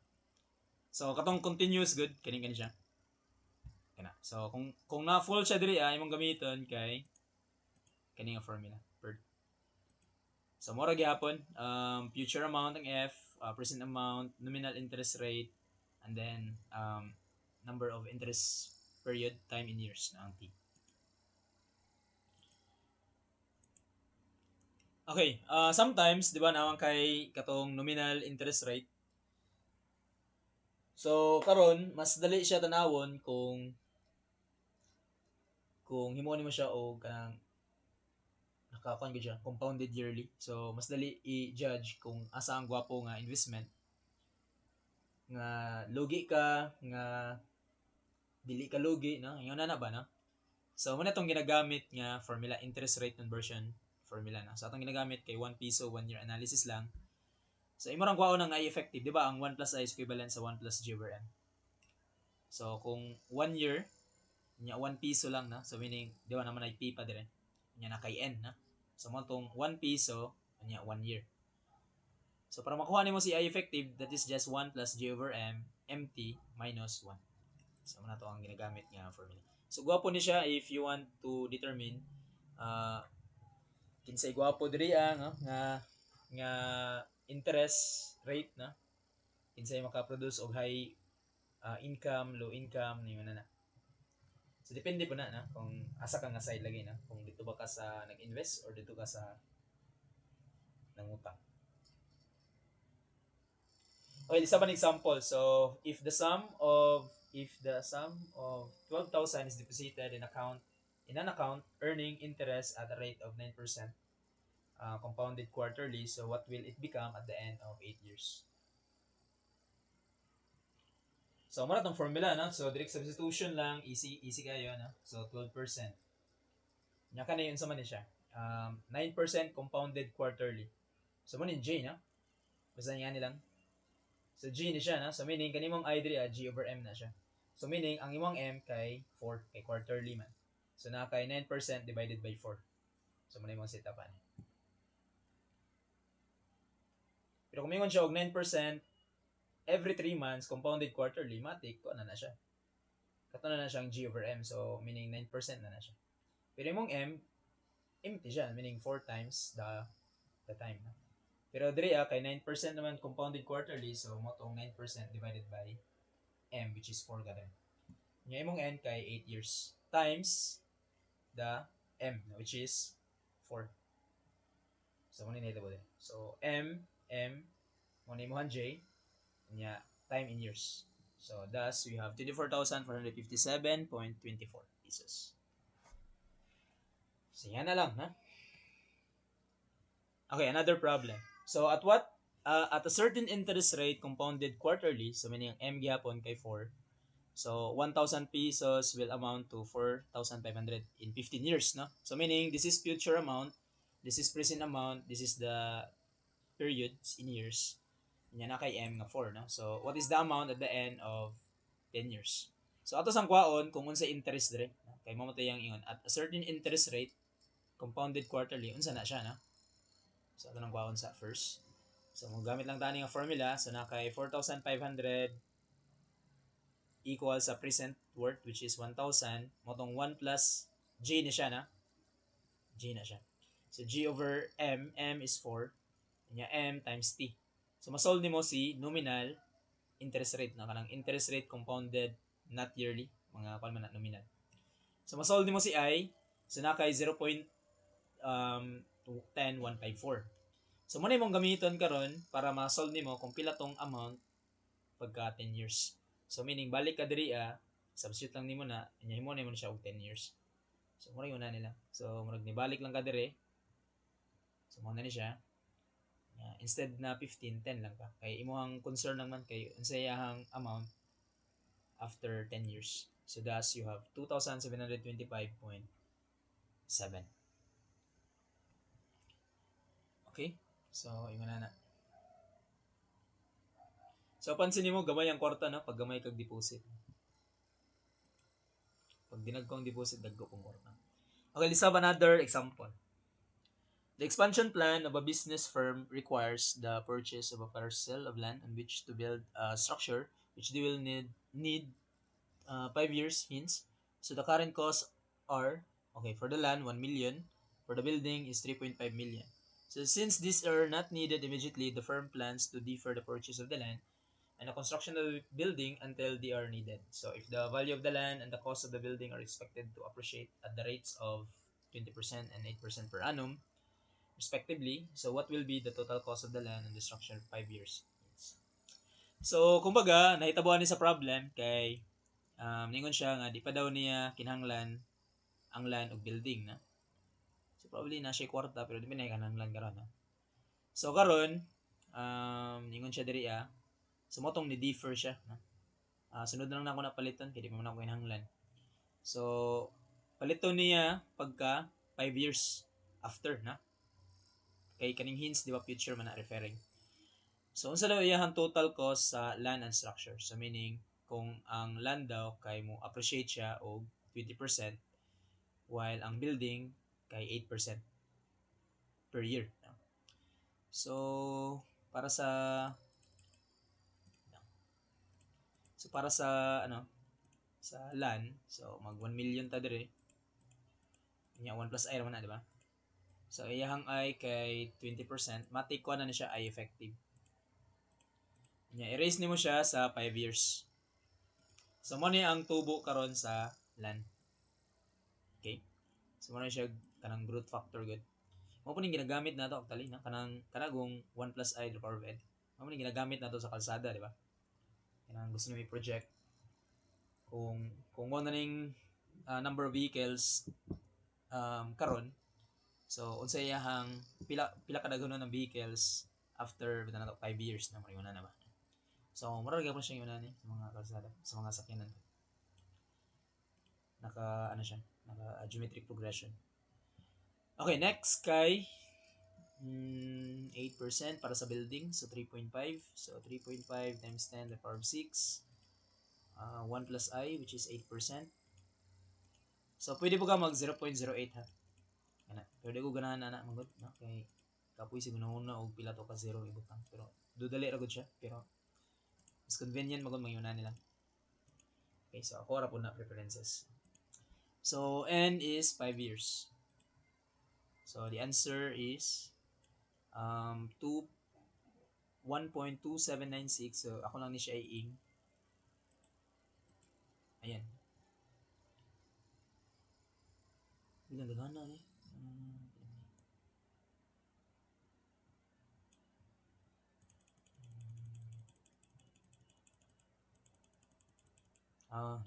So katong continuous good kani siya. Kana. So kung na full siya diri imong gamiton kay kani nga formula PERT. So mora gyapon future amount ang F, present amount, nominal interest rate, and then number of interest period time in years na ang T. Okay, sometimes, di ba, nawang kay katong nominal interest rate. So, karon mas dali siya tanawon kung himuon mo siya o kanang nakakuan gid siya compounded yearly. So, mas dali i-judge kung asa ang gwapo nga investment nga lugi ka nga dili ka lugi no ingon na ba no. So, muna tong ginagamit nga formula interest rate conversion formula na. So, atong ginagamit kay 1 piso 1 year analysis lang. So, imo rang kwaon ang I effective, di ba? Ang 1 plus I is equivalent sa 1 plus J over M. So, kung 1 year, nya 1 piso lang na. So, meaning, di ba naman ay P pa dire. Nya na kay N na. So, mo tong 1 piso, nya 1 year. So, para makuha nimo si I effective, that is just 1 plus J over M, MT minus 1. So, muna to ang ginagamit nga formula. So, gwapo ni siya if you want to determine kinsay gwapo diri nga interest rate na kinsay maka-produce og high income, low income niyo na. So depende po na kung asa ka nga side lagi na kung dito ba ka sa nag-invest or dito ka sa nangutang. Okay, isa pa example. So if the sum of 12,000 is deposited in an account earning interest at a rate of 9%, compounded quarterly, so what will it become at the end of 8 years? So, muna itong formula, no? So, direct substitution lang, easy kayo, no? So, 12%. Nya ka na yun sa man siya. 9% compounded quarterly. So, muna yung J, no? Basta nga nilang. So, G ni siya, no? So, meaning, kanimong I diri, G over M na siya. So, meaning, ang imong M kay 4, kay quarterly man. So, na kay 9% divided by 4. So, muna yung mga setupan. Pero kung mingon siya og 9% every 3 months compounded quarterly, matik ko na siya. Kato na siyang G over M. So, meaning 9% na siya. Pero imong M, empty siya. Meaning 4 times the time. No? Pero diri kay 9% naman compounded quarterly. So, mo tong 9% divided by M, which is 4 kada. Nga imong N kay 8 years. Times the M, which is 4. So, muna nahitabo din. So, muna imuhan J, nya time in years. So, thus, we have 24,457.24 pesos. So, yan na lang, ha? Okay, another problem. So, at a certain interest rate compounded quarterly, so meaning ang M gyapon kay 4, so 1,000 pesos will amount to 4,500 in 15 years, no? So, meaning, this is future amount, this is present amount, this is the periods in years. Yan na kay M nga 4, no? So, what is the amount at the end of 10 years? So, ato sang kwaon, kung unsa interest dire, no? Kay mamatay ang ingon, at a certain interest rate, compounded quarterly, unsa na siya, no? So, ato nang kwaon sa first. So, gamit lang tani nga formula, so na kay 4,500 equals sa present worth, which is 1,000, motong 1 plus G na siya, na? G na siya. So, G over M, M is 4, nya M times T. So, masolve nimo si nominal interest rate na kanang interest rate compounded not yearly mga man na nominal. So masolve nimo si I so na kay 0.10154. So mo na imong gamiton karon para ma-solve nimo kung pila tong amount pagka 10 years. So meaning balik ka diri substitute lang nimo na himo na siya og 10 years. So mo na nila. So murag ni balik lang ka diri. So mo na ni siya. Instead na 15, 10 lang ka. Kay imuhang concern naman kay unsayahang amount after 10 years. So thus you have 2,725.7. Okay? So, yung na. So, pansin mo gamay ang kwarta na pag gamay kag deposit. Pag dinagkong deposit, dagko kong kwarta. Okay, let's have another example. The expansion plan of a business firm requires the purchase of a parcel of land on which to build a structure which they will need 5 years hence. So the current costs are, okay, for the land 1 million, for the building is 3.5 million. So since these are not needed immediately, the firm plans to defer the purchase of the land and the construction of the building until they are needed. So if the value of the land and the cost of the building are expected to appreciate at the rates of 20% and 8% per annum, respectively, so what will be the total cost of the land and the structure 5 years? So, kumbaga, nahitabuan ni sa problem kay ningon siya nga di pa daw niya kinahanglan ang land og building na. So, probably na siya kwarta pero di pa niya kinahanglan karon na. So, karon ningon siya diri so motong ni defer siya na. Sunod na lang ako na paliton kay di pa man ako kinahanglan. So, paliton niya pagka 5 years after na. Kay kaning hints di ba future man na referring. So unsa daw iyang total cost sa land and structure? So meaning kung ang land daw kay mo appreciate siya og 20% while ang building kay 8% per year. So para sa sa land, so mag 1 million ta dire. Nya 1 plus I raman na, di ba? So iyang I kay 20%, matik ko na siya I effective. Nya erase nimo siya sa 5 years. So mo ni ang tubo karon sa land. Okay? So mo na siya kanang growth factor good. Mo po ning ginagamit nato actually na kanagong 1 plus I to the power of n. Mo ning ginagamit nato sa kalsada, di ba? Kanang gusto niyo i-project kung mo na ning number of vehicles karon. So unsa iyang pila kadaghanon ng vehicles after bitaw nato 5 years na mariuna na ba? So mura gyapon siya yun ni sa mga kalsada, sa mga sakyanan. Naka geometric progression. Okay, next kay 8% para sa building, so 3.5. So 3.5 times 10 to the power of 6. 1 plus I, which is 8%. So pwede po ka mag 0.08 ha. Pwede ko ganahan na magod. Okay. Kapoy siguro na og pila to ka zero ibutang. Pero dudali ra gud siya, pero mas convenient magud mangyuna nila. Okay, so ako ra po na preferences. So n is 5 years. So the answer is 1.2796. So ako lang ni siya iing. Ayan. Bilang dagana ni.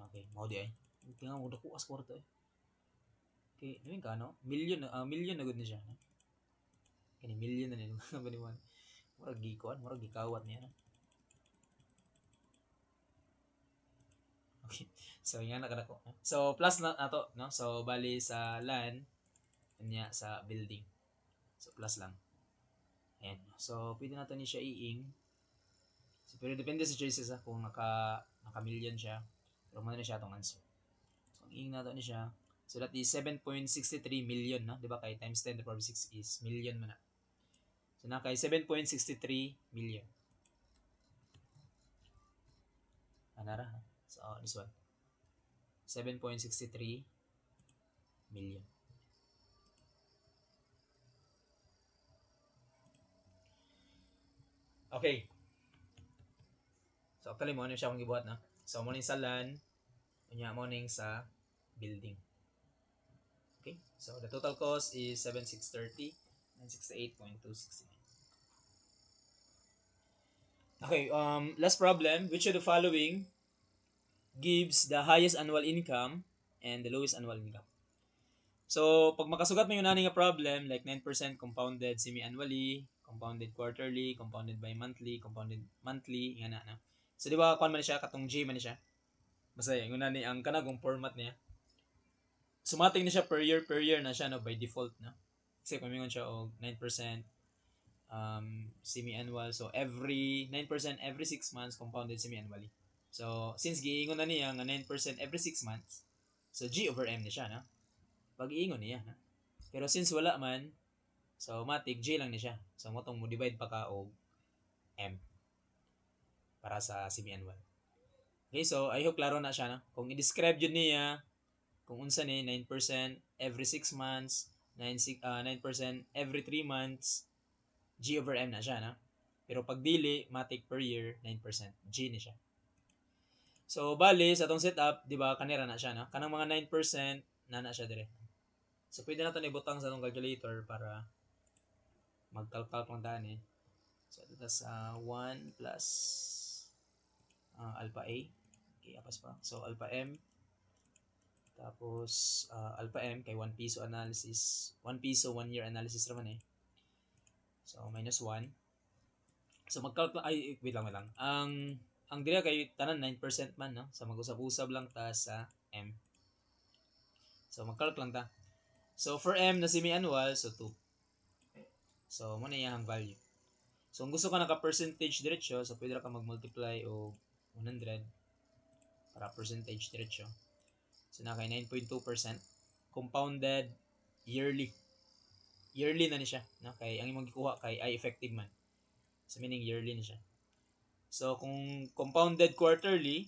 Okay. Mao di ay. Tingnan mo dako as kwarta eh. Okay, namin ka no? Million na gud ni siya. No? Kani million na ni mga baniwan. Murag gikuan, murag gikawat niya. No? Okay. So yan na kadako. So plus na ato, no? So bali sa land kanya sa building. So plus lang. Ayan. So pwede nato ni siya iing. So pero depende sa choices kung naka million siya. Pero mo na siya atong answer. So ang iing nato ni siya. So that is 7.63 million, no? 'Di ba? Kay times 10 to the power 6 is million man na. So na kay 7.63 million. Anara. So this one. 7.63 million. Okay. So actually mo na siya akong gibuhat na. So mo sa land, unya mo sa building. Okay? So the total cost is 7,630 and 68.269. Okay, last problem, which of the following gives the highest annual income and the lowest annual income? So, pag makasugat mo yung nani nga problem, like 9% compounded semi-annually, compounded quarterly, compounded bi-monthly, compounded monthly, nga na. So, di ba, kuan man siya, katong G man siya. Basta yung nani, ang kanagong format niya. Sumating na siya per year na siya, no, by default, no? Kasi kumingon siya og 9% semi-annual. So, every 9% every 6 months compounded semi-annually. So, since giingon na niya nga 9% every 6 months, so G over M na siya, no? Pag-iingon niya, no? Pero since wala man, so matik J lang ni siya. So mo tong mo divide pa ka og M para sa semi-annual. Okay, so I hope klaro na siya, no? Kung i-describe yun niya kung unsa ni 9% every 6 months, 9% every 3 months, G over M na siya, no? Pero pag dili, matik per year, 9%. G ni siya. So, bali, sa itong setup, di ba, kanira na siya, no? Kanang mga 9% na siya dire. So, pwede na ito ibutang sa itong calculator para mag-calculate lang daan eh. So, ito sa 1 plus alpha A. Okay, apas pa. So, alpha M. Tapos, alpha M kay 1 piso analysis. 1 piso, 1 year analysis naman eh. So, minus 1. So, mag-calculate, ay, wait lang. Ang dire kay tanan 9% man, no? So, mag-usab-usab lang ta sa M. So, mag-calculate lang ta. So, for M na semi-annual, so 2. So, muna yung value. So, kung gusto ka naka-percentage diretso, so pwede ka mag-multiply o 100 para percentage diretso. So, na kay 9.2%. Compounded yearly. Yearly na ni siya. No? Kay, ang imong gikuha kay ay effective man. So, meaning yearly ni siya. So, kung compounded quarterly,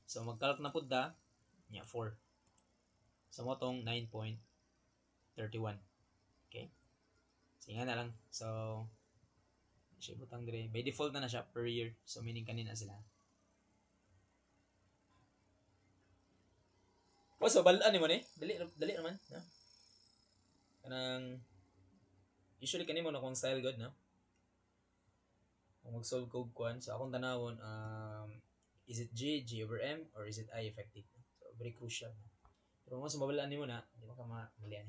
so mag-calc na po da, niya 4. So, mo tong 9.31. Okay? So, nga na lang. So, siya butang dire. By default na siya per year. So, meaning kanina sila. So, balaan mo ni. Dali naman. No? Kanang, usually kanimo na kung style good, no? Kung mag-solve kog kuan. So, akong tanawon, is it G over M, or is it I effective? So, very crucial. No? Pero kung mas mabalaan mo na, hindi mo ka malian.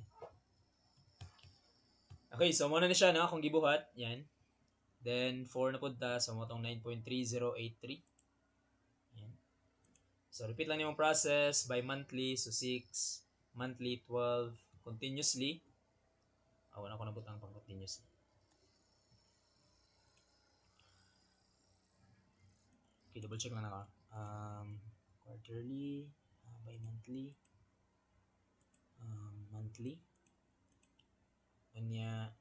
Okay, so muna na siya, no? Kung gibuhat, yan. Then, 4 na po ta. So, mo tong 9.3083. Yan. So, repeat lang yung process by monthly. So, 6, monthly, 12, continuously. Wala ko nabutang pang continuously. Okay, double check lang ako. Quarterly, bi-monthly, monthly. Kanya,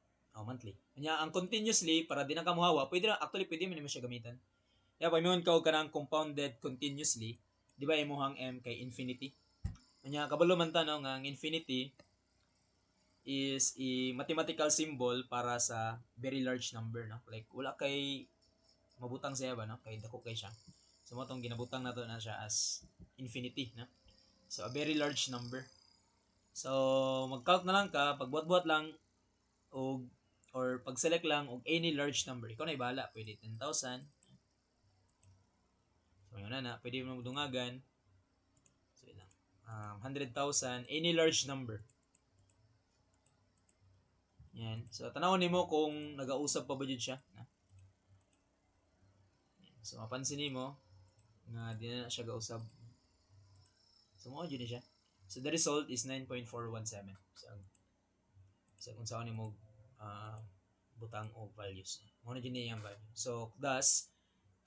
monthly. Kanya ang continuously para di na ka muhawa, pwede man mo siya gamitan. Kaya pag mayroon ka ka ng compounded continuously, di ba imuhang m kay infinity? Kanya kabalo man ta no nga ang infinity is a mathematical symbol para sa very large number, no? Like wala kay mabutang siya ba, no? Kay dako kay siya. So mo tong ginabutang nato na siya as infinity, no? So a very large number. So mag-count na lang ka, pagbuhat-buhat lang og or pag-select lang og any large number. Ikaw na ibala, pwede 10,000. So yun na, pwede mo dungagan. So yun lang. 100,000, any large number. Yan. So tanawon nimo kung nagausap pa ba jud siya. So mapansin nimo nga di na siya gausab. So mo jud ni siya. So the result is 9.417. So kung saan nimo butang o values. Mo na jud ni yang value. So thus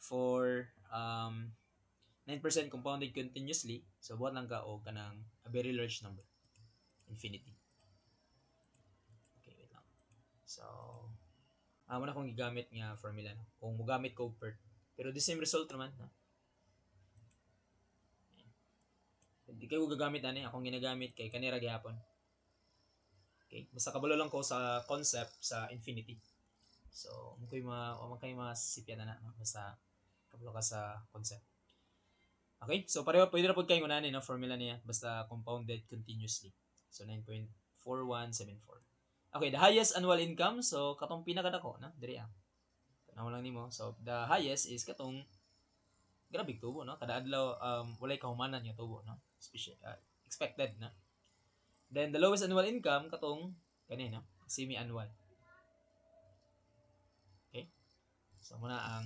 for 9% compounded continuously, so buhat lang ka o kanang a very large number. Infinity. Okay, wait lang. So amo na kong gigamit nga formula, no? Kung mogamit ko per, pero the same result naman, no? Hindi kayo gagamit ani, akong ginagamit kay kanira gihapon. Okay, basta kabalo lang ko sa concept sa infinity. So mo kay masipyan na, no? Basta kabalo ka sa concept. Okay, so pareho pwede na pud kay ngunanin no formula niya basta compounded continuously. So 9.4174. Okay, the highest annual income, so katong pinakadako na diri tanaw lang nimo. So the highest is katong grabe tubo, no? Kada adlaw walay kahumanan nga tubo, no? Expected na. Then the lowest annual income katong kani, no? Semi-annual. Okay? So muna ang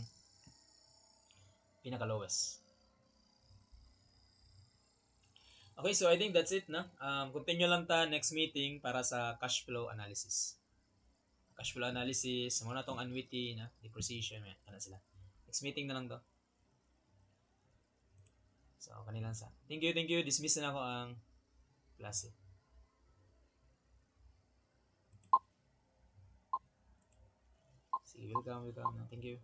pinaka-lowest. Okay, so I think that's it, no? Continue lang ta next meeting para sa cash flow analysis. Cash flow analysis, muna tong annuity, na depreciation, ano sila. Next meeting na lang to. So, kanilang sa. Thank you. Dismiss na ako ang klase. Sige, welcome. Thank you.